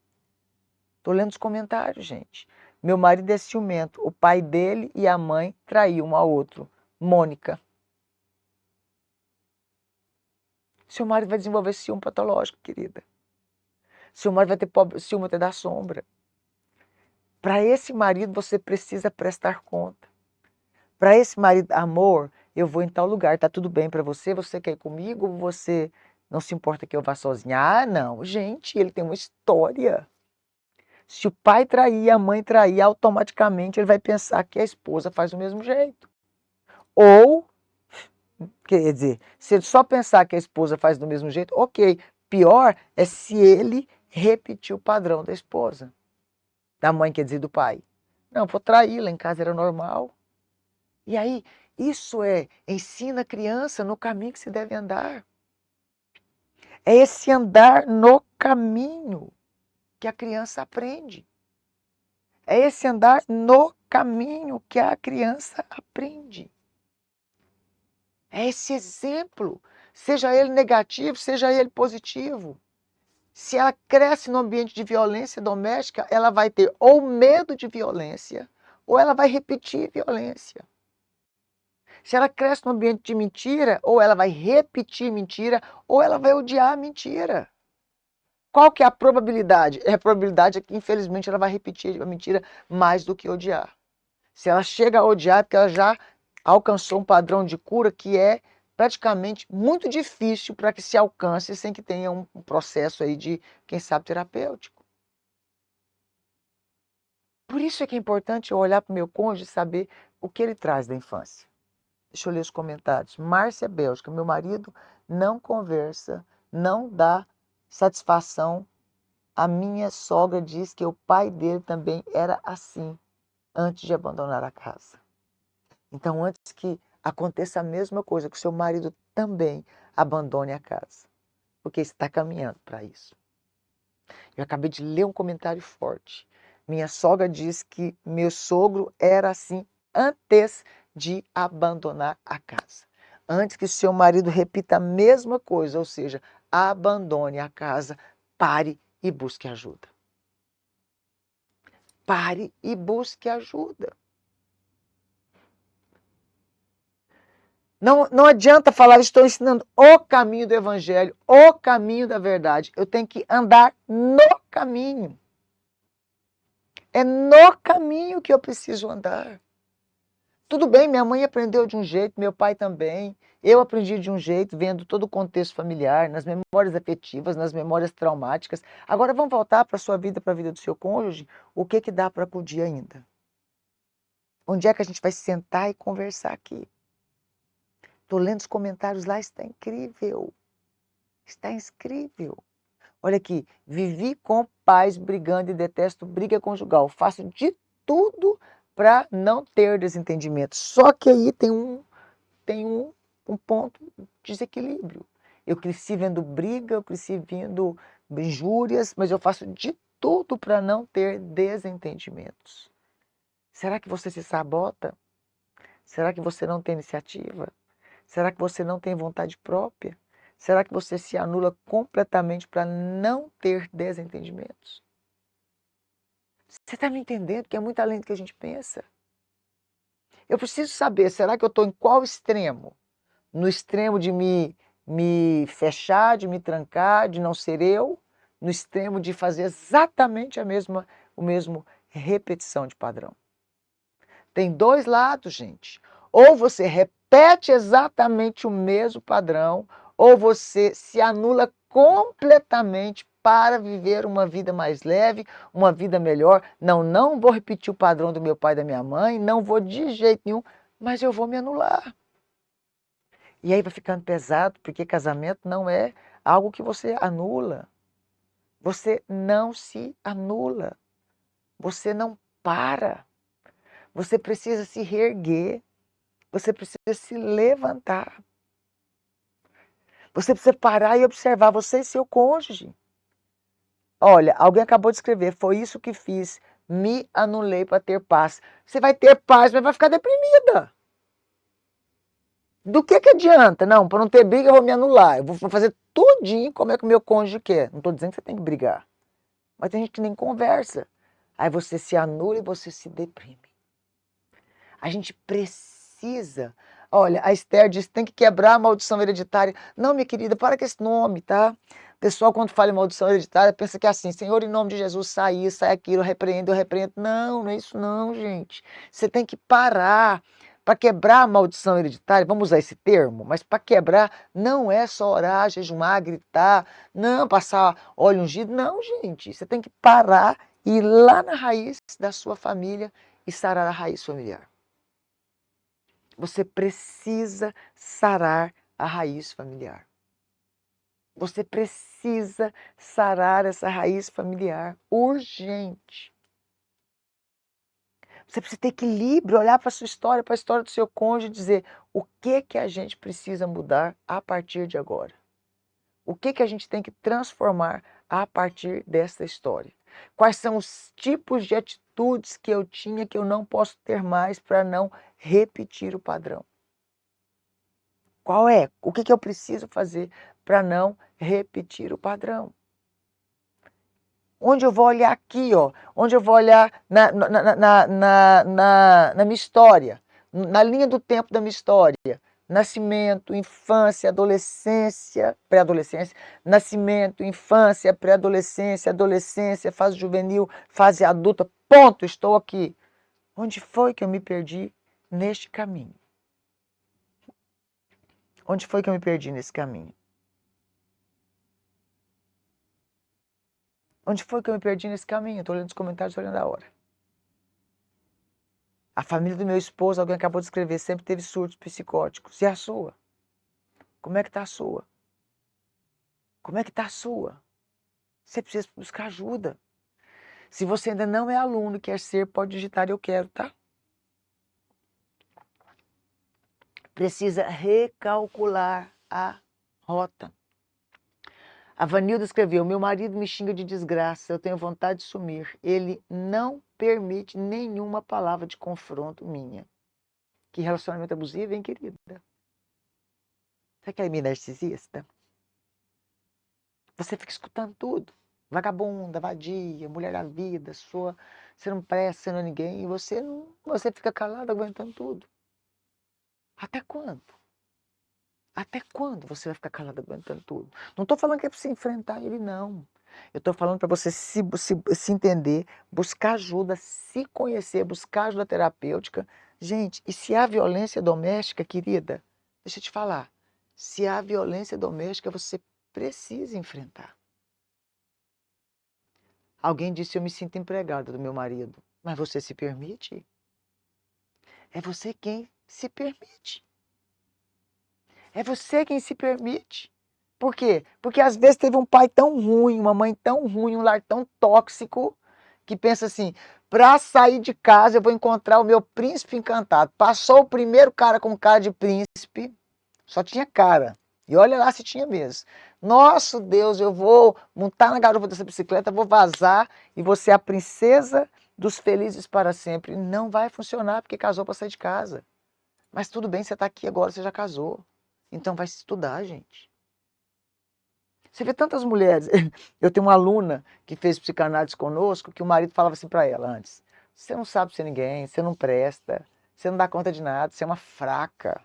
S3: Estou lendo os comentários, gente. Meu marido é ciumento. O pai dele e a mãe traíam um ao outro. Mônica. Seu marido vai desenvolver ciúme patológico, querida. Seu marido vai ter ciúme até da sombra. Para esse marido, você precisa prestar conta. Para esse marido, amor, eu vou em tal lugar, tá tudo bem para você? Você quer ir comigo? Você não se importa que eu vá sozinha? Ah, não, gente, ele tem uma história. Se o pai trair, a mãe trair, automaticamente ele vai pensar que a esposa faz do mesmo jeito. Ou, quer dizer, se ele só pensar que a esposa faz do mesmo jeito, ok. Pior é se ele repetir o padrão da esposa. Da mãe, quer dizer, do pai. Não, vou trair, lá em casa era normal. E aí, isso ensina a criança no caminho que se deve andar. É esse andar no caminho que a criança aprende. É esse andar no caminho que a criança aprende. É esse exemplo, seja ele negativo, seja ele positivo. Se ela cresce no ambiente de violência doméstica, ela vai ter ou medo de violência, ou ela vai repetir violência. Se ela cresce no ambiente de mentira, ou ela vai repetir mentira, ou ela vai odiar a mentira. Qual que é a probabilidade? A probabilidade é que, infelizmente, ela vai repetir a mentira mais do que odiar. Se ela chega a odiar, é porque ela já alcançou um padrão de cura que é praticamente muito difícil para que se alcance sem que tenha um processo aí de, quem sabe, terapêutico. Por isso é que é importante eu olhar para o meu cônjuge e saber o que ele traz da infância. Deixa eu ler os comentários. Márcia Bélgica, meu marido não conversa, não dá satisfação. A minha sogra diz que o pai dele também era assim, antes de abandonar a casa. Então, antes que aconteça a mesma coisa, que o seu marido também abandone a casa. Porque está caminhando para isso. Eu acabei de ler um comentário forte. Minha sogra diz que meu sogro era assim antes de abandonar a casa. Antes que seu marido repita a mesma coisa, ou seja, abandone a casa, pare e busque ajuda. Pare e busque ajuda. Não adianta falar, estou ensinando o caminho do evangelho, o caminho da verdade. Eu tenho que andar no caminho. É no caminho que eu preciso andar. Tudo bem, minha mãe aprendeu de um jeito, meu pai também. Eu aprendi de um jeito, vendo todo o contexto familiar, nas memórias afetivas, nas memórias traumáticas. Agora vamos voltar para a sua vida, para a vida do seu cônjuge. O que dá para acudir ainda? Onde é que a gente vai sentar e conversar aqui? Estou lendo os comentários lá, está incrível. Está incrível. Olha aqui, vivi com pais brigando e detesto briga conjugal. Faço de tudo para não ter desentendimento. Só que aí tem um ponto de desequilíbrio. Eu cresci vendo briga, eu cresci vendo injúrias, mas eu faço de tudo para não ter desentendimentos. Será que você se sabota? Será que você não tem iniciativa? Será que você não tem vontade própria? Será que você se anula completamente para não ter desentendimentos? Você está me entendendo que é muito além do que a gente pensa? Eu preciso saber, será que eu estou em qual extremo? No extremo de me fechar, de me trancar, de não ser eu? No extremo de fazer exatamente o mesmo repetição de padrão? Tem dois lados, gente. Ou você repete exatamente o mesmo padrão, ou você se anula completamente para viver uma vida mais leve, uma vida melhor. Não vou repetir o padrão do meu pai e da minha mãe, não vou de jeito nenhum, mas eu vou me anular. E aí vai ficando pesado, porque casamento não é algo que você anula. Você não se anula. Você não para. Você precisa se reerguer. Você precisa se levantar. Você precisa parar e observar você e seu cônjuge. Olha, alguém acabou de escrever, foi isso que fiz, me anulei para ter paz. Você vai ter paz, mas vai ficar deprimida. Do que adianta? Não, para não ter briga eu vou me anular. Eu vou fazer tudinho como é que o meu cônjuge quer. Não estou dizendo que você tem que brigar. Mas tem gente que nem conversa. Aí você se anula e você se deprime. A gente precisa... Olha, a Esther disse, tem que quebrar a maldição hereditária. Não, minha querida, para com esse nome, tá? O pessoal, quando fala em maldição hereditária, pensa que é assim, Senhor, em nome de Jesus, sai isso, sai aquilo, eu repreendo. Não, não é isso não, gente. Você tem que parar. Para quebrar a maldição hereditária, vamos usar esse termo, mas para quebrar não é só orar, jejumar, gritar, não, passar óleo ungido, não, gente. Você tem que parar e ir lá na raiz da sua família e sarar a raiz familiar. Você precisa sarar a raiz familiar. Você precisa sarar essa raiz familiar urgente. Você precisa ter equilíbrio, olhar para a sua história, para a história do seu cônjuge e dizer o que a gente precisa mudar a partir de agora. O que a gente tem que transformar a partir dessa história. Quais são os tipos de atitudes que eu tinha que eu não posso ter mais para não repetir o padrão? Qual é? O que eu preciso fazer para não repetir o padrão? Onde eu vou olhar aqui, ó, onde eu vou olhar na minha história, na linha do tempo da minha história, nascimento, infância, adolescência, pré-adolescência, nascimento, infância, pré-adolescência, adolescência, fase juvenil, fase adulta, ponto, estou aqui. Onde foi que eu me perdi neste caminho? Onde foi que eu me perdi nesse caminho? Onde foi que eu me perdi nesse caminho? Estou olhando os comentários, estou olhando a hora. A família do meu esposo, alguém acabou de escrever, sempre teve surtos psicóticos. E a sua? Como é que está a sua? Como é que está a sua? Você precisa buscar ajuda. Se você ainda não é aluno e quer ser, pode digitar eu quero, tá? Precisa recalcular a rota. A Vanilda escreveu, meu marido me xinga de desgraça, eu tenho vontade de sumir. Ele não permite nenhuma palavra de confronto minha. Que relacionamento abusivo, hein, querida? Você quer me narcisista? Você fica escutando tudo. Vagabunda, vadia, mulher da vida, você não presta, você não é ninguém. E você fica calado aguentando tudo. Até quando? Até quando você vai ficar calado aguentando tudo? Não estou falando que é para você enfrentar ele, não. Eu estou falando para você se entender, buscar ajuda, se conhecer, buscar ajuda terapêutica. Gente, e se há violência doméstica, querida, deixa eu te falar. Se há violência doméstica, você precisa enfrentar. Alguém disse, eu me sinto empregada do meu marido. Mas você se permite? É você quem se permite. É você quem se permite. Por quê? Porque às vezes teve um pai tão ruim, uma mãe tão ruim, um lar tão tóxico, que pensa assim, para sair de casa eu vou encontrar o meu príncipe encantado. Passou o primeiro cara com cara de príncipe, só tinha cara. E olha lá se tinha mesmo. Nosso Deus, eu vou montar na garupa dessa bicicleta, vou vazar e vou ser a princesa dos felizes para sempre. Não vai funcionar porque casou para sair de casa. Mas tudo bem, você está aqui agora, você já casou. Então vai se estudar, gente. Você vê tantas mulheres. Eu tenho uma aluna que fez psicanálise conosco, que o marido falava assim para ela antes. Você não sabe ser ninguém, você não presta, você não dá conta de nada, você é uma fraca.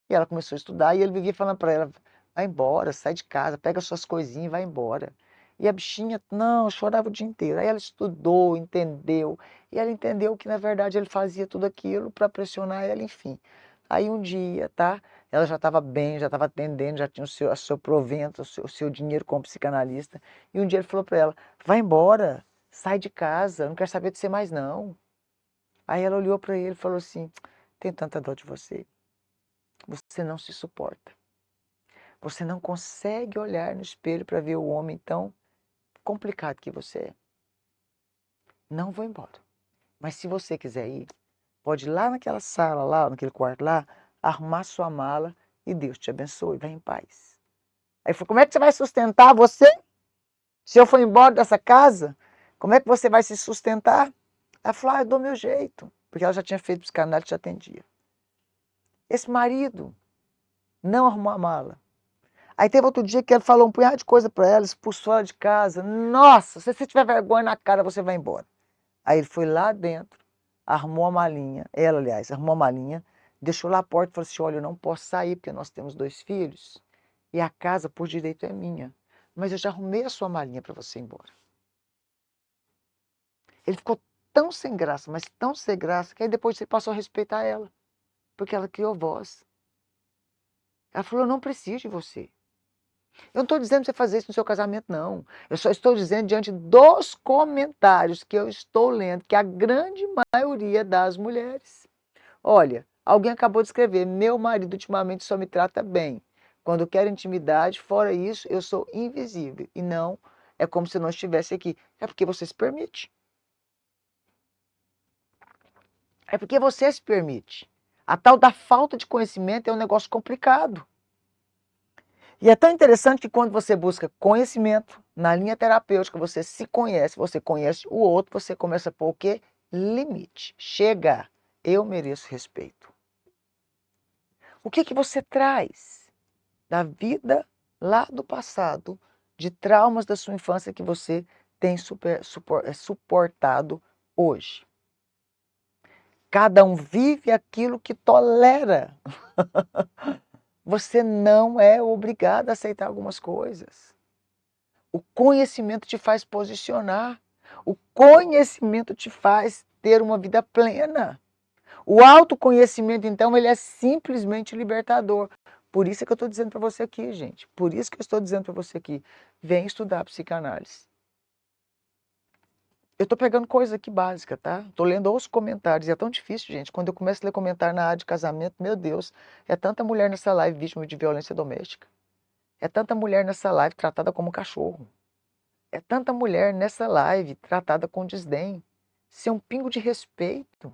S3: E ela começou a estudar e ele vivia falando para ela, vai embora, sai de casa, pega suas coisinhas e vai embora. E a bichinha, não, chorava o dia inteiro. Aí ela estudou, entendeu. E ela entendeu que, na verdade, ele fazia tudo aquilo para pressionar ela, enfim. Aí um dia, tá? Ela já estava bem, já estava atendendo, já tinha o seu provento, o seu dinheiro como psicanalista. E um dia ele falou para ela, vai embora, sai de casa, não quero saber de você mais não. Aí ela olhou para ele e falou assim, tenho tanta dor de você. Você não se suporta. Você não consegue olhar no espelho para ver o homem tão complicado que você é. Não vou embora. Mas se você quiser ir, pode ir lá naquela sala, lá naquele quarto lá, arrumar sua mala e Deus te abençoe, vai em paz. Aí falou, como é que você vai sustentar você? Se eu for embora dessa casa, como é que você vai se sustentar? Ela falou, eu dou meu jeito. Porque ela já tinha feito psicanálise e já atendia. Esse marido Não arrumou a mala. Aí teve outro dia que ele falou um punhado de coisa para ela, expulsou ela de casa. Nossa, se você tiver vergonha na cara, você vai embora. Aí ele foi lá dentro, arrumou a malinha, ela, aliás, arrumou a malinha, deixou lá a porta e falou assim, olha, eu não posso sair porque nós temos 2 filhos e a casa, por direito, é minha. Mas eu já arrumei a sua malinha para você ir embora. Ele ficou tão sem graça, mas tão sem graça, que aí depois ele passou a respeitar ela, porque ela criou voz. Ela falou, eu não preciso de você. Eu não estou dizendo para você fazer isso no seu casamento, não. Eu só estou dizendo, diante dos comentários que eu estou lendo, que a grande maioria das mulheres. Olha, alguém acabou de escrever, meu marido ultimamente só me trata bem. Quando quer intimidade, fora isso, eu sou invisível. E não, é como se eu não estivesse aqui. É porque você se permite. É porque você se permite. A tal da falta de conhecimento é um negócio complicado. E é tão interessante que quando você busca conhecimento, na linha terapêutica, você se conhece, você conhece o outro, você começa a pôr o quê? Limite. Chega, eu mereço respeito. O que você traz da vida lá do passado, de traumas da sua infância que você tem suportado hoje? Cada um vive aquilo que tolera. Você não é obrigado a aceitar algumas coisas. O conhecimento te faz posicionar. O conhecimento te faz ter uma vida plena. O autoconhecimento, então, ele é simplesmente libertador. Por isso é que eu estou dizendo para você aqui, gente. Por isso que eu estou dizendo para você aqui. Vem estudar psicanálise. Eu estou pegando coisa aqui básica, tá? Estou lendo os comentários. E é tão difícil, gente. Quando eu começo a ler comentário na área de casamento, meu Deus, é tanta mulher nessa live vítima de violência doméstica. É tanta mulher nessa live tratada como cachorro. É tanta mulher nessa live tratada com desdém. Sem um pingo de respeito.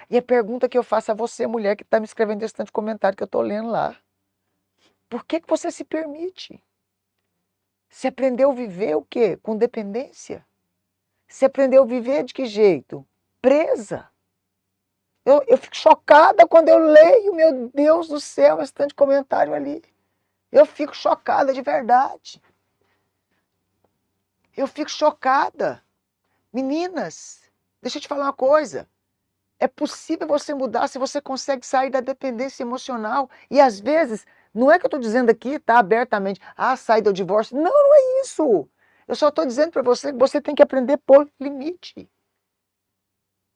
S3: E a pergunta que eu faço a você, mulher, que está me escrevendo esse tanto de comentário que eu estou lendo lá. Por que você se permite? Você aprendeu a viver o quê? Com dependência? Você aprendeu a viver de que jeito? Presa. Eu fico chocada quando eu leio, meu Deus do céu, esse tanto de comentário ali. Eu fico chocada de verdade. Eu fico chocada. Meninas, deixa eu te falar uma coisa. É possível você mudar se você consegue sair da dependência emocional. E às vezes, não é que eu estou dizendo aqui, tá, abertamente, sai do divórcio. Não, não é isso. Eu só estou dizendo para você que você tem que aprender a pôr limite.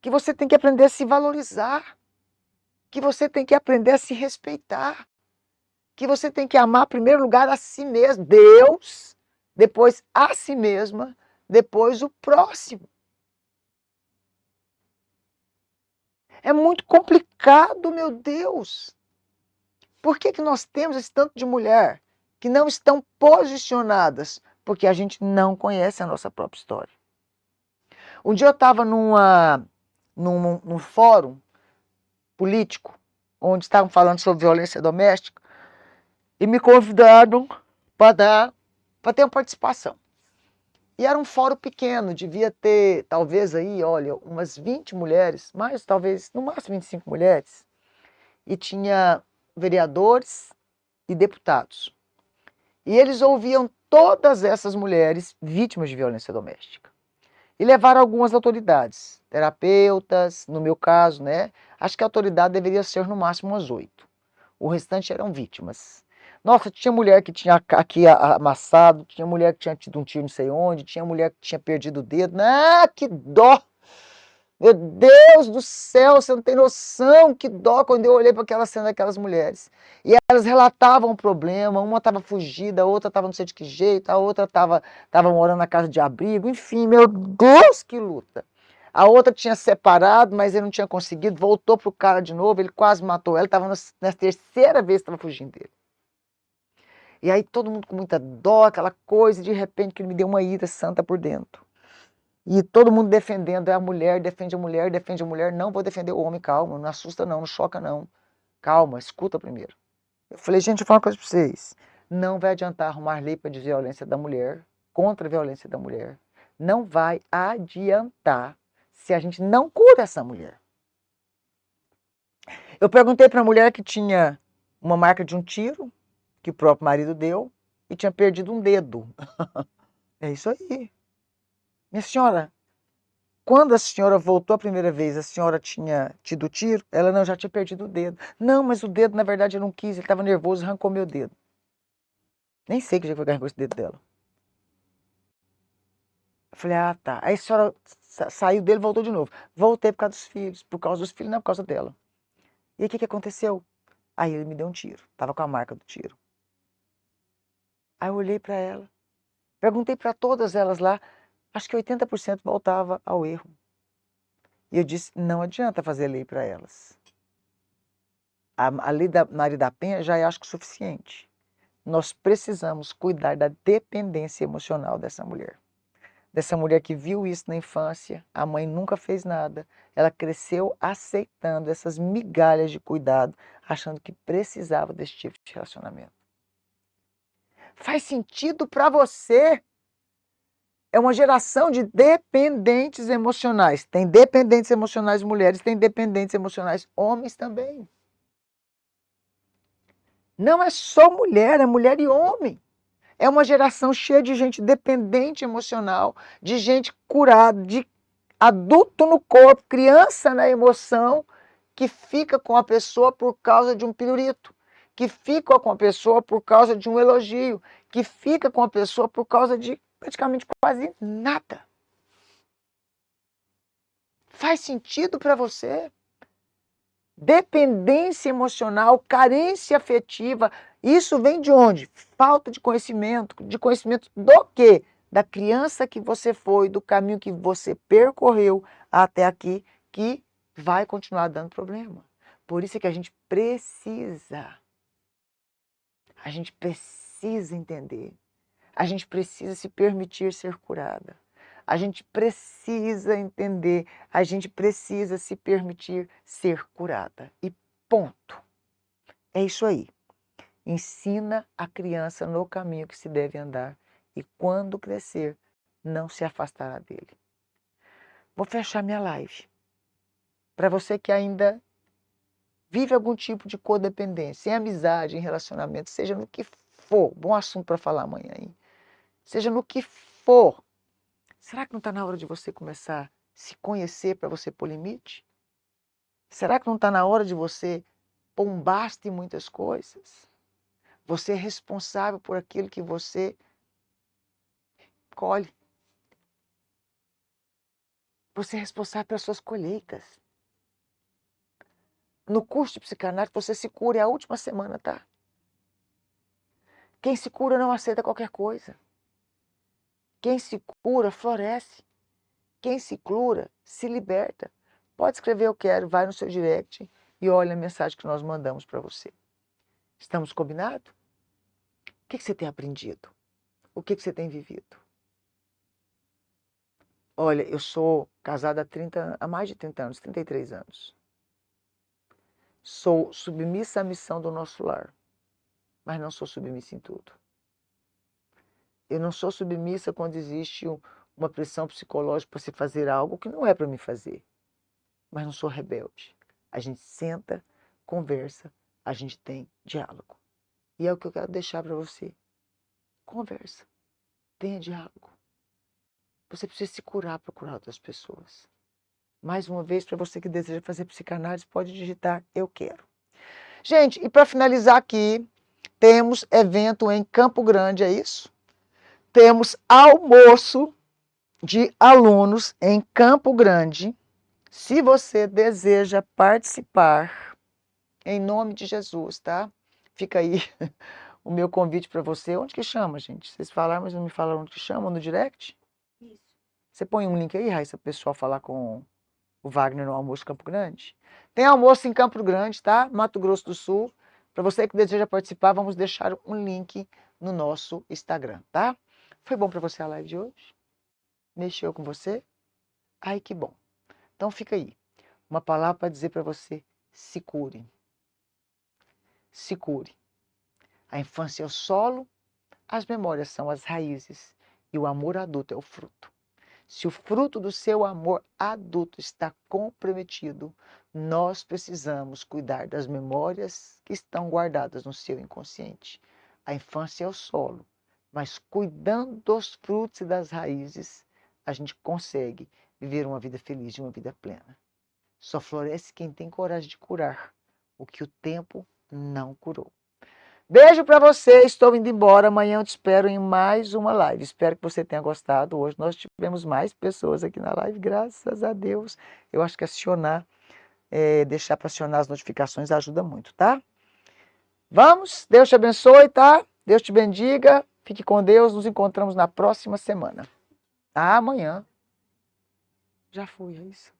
S3: Que você tem que aprender a se valorizar. Que você tem que aprender a se respeitar. Que você tem que amar, em primeiro lugar, a si mesmo. Deus, depois a si mesma, depois o próximo. É muito complicado, meu Deus. Por que nós temos esse tanto de mulher que não estão posicionadas? Porque a gente não conhece a nossa própria história. Um dia eu estava num fórum político, onde estavam falando sobre violência doméstica, e me convidaram para ter uma participação. E era um fórum pequeno, devia ter, talvez aí, olha, umas 20 mulheres, mais talvez, no máximo 25 mulheres, e tinha vereadores e deputados. E eles ouviam todas essas mulheres vítimas de violência doméstica. E levaram algumas autoridades, terapeutas, no meu caso, né? Acho que a autoridade deveria ser no máximo umas 8. O restante eram vítimas. Nossa, tinha mulher que tinha aqui amassado, tinha mulher que tinha tido um tiro não sei onde, tinha mulher que tinha perdido o dedo. Ah, que dó! Meu Deus do céu, você não tem noção que dó quando eu olhei para aquela cena daquelas mulheres. E elas relatavam o problema, uma estava fugida, a outra estava não sei de que jeito, a outra estava morando na casa de abrigo, enfim, meu Deus, que luta. A outra tinha separado, mas ele não tinha conseguido, voltou pro cara de novo, ele quase matou ela, estava na terceira vez que estava fugindo dele. E aí todo mundo com muita dó, aquela coisa, e de repente que ele me deu uma ira santa por dentro. E todo mundo defendendo, a mulher, defende a mulher, defende a mulher. Não vou defender o homem, calma, não assusta não, não choca não. Calma, escuta primeiro. Eu falei, gente, eu vou falar uma coisa para vocês. Não vai adiantar arrumar lei para violência da mulher, contra a violência da mulher. Não vai adiantar se a gente não cura essa mulher. Eu perguntei para a mulher que tinha uma marca de um tiro que o próprio marido deu e tinha perdido um dedo. É isso aí. Minha senhora, quando a senhora voltou a primeira vez, a senhora tinha tido tiro? Ela não, já tinha perdido o dedo. Não, mas o dedo, na verdade, eu não quis, ele estava nervoso e arrancou meu dedo. Nem sei que já foi que arrancou esse dedo dela. Eu falei, ah, tá. Aí a senhora saiu dele e voltou de novo. Voltei por causa dos filhos. Por causa dos filhos, não por causa dela. E aí, o que aconteceu? Aí ele me deu um tiro. Tava com a marca do tiro. Aí eu olhei para ela. Perguntei para todas elas lá. Acho que 80% voltava ao erro. E eu disse, não adianta fazer lei para elas. A lei da Maria da Penha já é, acho que, suficiente. Nós precisamos cuidar da dependência emocional dessa mulher. Dessa mulher que viu isso na infância, a mãe nunca fez nada, ela cresceu aceitando essas migalhas de cuidado, achando que precisava desse tipo de relacionamento. Faz sentido para você? É uma geração de dependentes emocionais. Tem dependentes emocionais mulheres, tem dependentes emocionais homens também. Não é só mulher, é mulher e homem. É uma geração cheia de gente dependente emocional, de gente curada, de adulto no corpo, criança na emoção, que fica com a pessoa por causa de um pirulito, que fica com a pessoa por causa de um elogio, que fica com a pessoa por causa de praticamente quase nada. Faz sentido para você? Dependência emocional, carência afetiva, isso vem de onde? Falta de conhecimento do quê? Da criança que você foi, do caminho que você percorreu até aqui, que vai continuar dando problema. Por isso é que a gente precisa entender, a gente precisa se permitir ser curada. A gente precisa entender, a gente precisa se permitir ser curada. E ponto. É isso aí. Ensina a criança no caminho que se deve andar e quando crescer, não se afastará dele. Vou fechar minha live. Para você que ainda vive algum tipo de codependência, em amizade, em relacionamento, seja no que for, bom assunto para falar amanhã, hein? Seja no que for, será que não está na hora de você começar a se conhecer para você pôr limite? Será que não está na hora de você pôr um basta em muitas coisas? Você é responsável por aquilo que você colhe. Você é responsável pelas suas colheitas. No curso de psicanálise, você se cura, é a última semana, tá? Quem se cura não aceita qualquer coisa. Quem se cura, floresce. Quem se cura, se liberta. Pode escrever eu quero, vai no seu direct e olha a mensagem que nós mandamos para você. Estamos combinados? O que você tem aprendido? O que você tem vivido? Olha, eu sou casada há mais de 30 anos, 33 anos. Sou submissa à missão do nosso lar, mas não sou submissa em tudo. Eu não sou submissa quando existe uma pressão psicológica para se fazer algo que não é para me fazer. Mas não sou rebelde. A gente senta, conversa, a gente tem diálogo. E é o que eu quero deixar para você. Conversa, tenha diálogo. Você precisa se curar para curar outras pessoas. Mais uma vez, para você que deseja fazer psicanálise, pode digitar eu quero. Gente, e para finalizar aqui, temos evento em Campo Grande, é isso? Temos almoço de alunos em Campo Grande. Se você deseja participar, em nome de Jesus, tá? Fica aí o meu convite para você. Onde que chama, gente? Vocês falaram, mas não me falaram onde que chama, no direct?
S1: Isso.
S3: Você põe um link aí, Raíssa, para o pessoal falar com o Wagner no almoço em Campo Grande. Tem almoço em Campo Grande, tá? Mato Grosso do Sul. Para você que deseja participar, vamos deixar um link no nosso Instagram, tá? Foi bom para você a live de hoje? Mexeu com você? Ai, que bom. Então fica aí. Uma palavra para dizer para você: se cure. Se cure. A infância é o solo, as memórias são as raízes e o amor adulto é o fruto. Se o fruto do seu amor adulto está comprometido, nós precisamos cuidar das memórias que estão guardadas no seu inconsciente. A infância é o solo, mas cuidando dos frutos e das raízes, a gente consegue viver uma vida feliz e uma vida plena. Só floresce quem tem coragem de curar o que o tempo não curou. Beijo para você, estou indo embora. Amanhã eu te espero em mais uma live. Espero que você tenha gostado. Hoje nós tivemos mais pessoas aqui na live, graças a Deus. Eu acho que acionar, deixar para acionar as notificações ajuda muito, tá? Vamos, Deus te abençoe, tá? Deus te bendiga. Fique com Deus, nos encontramos na próxima semana. Amanhã. Já fui, é isso.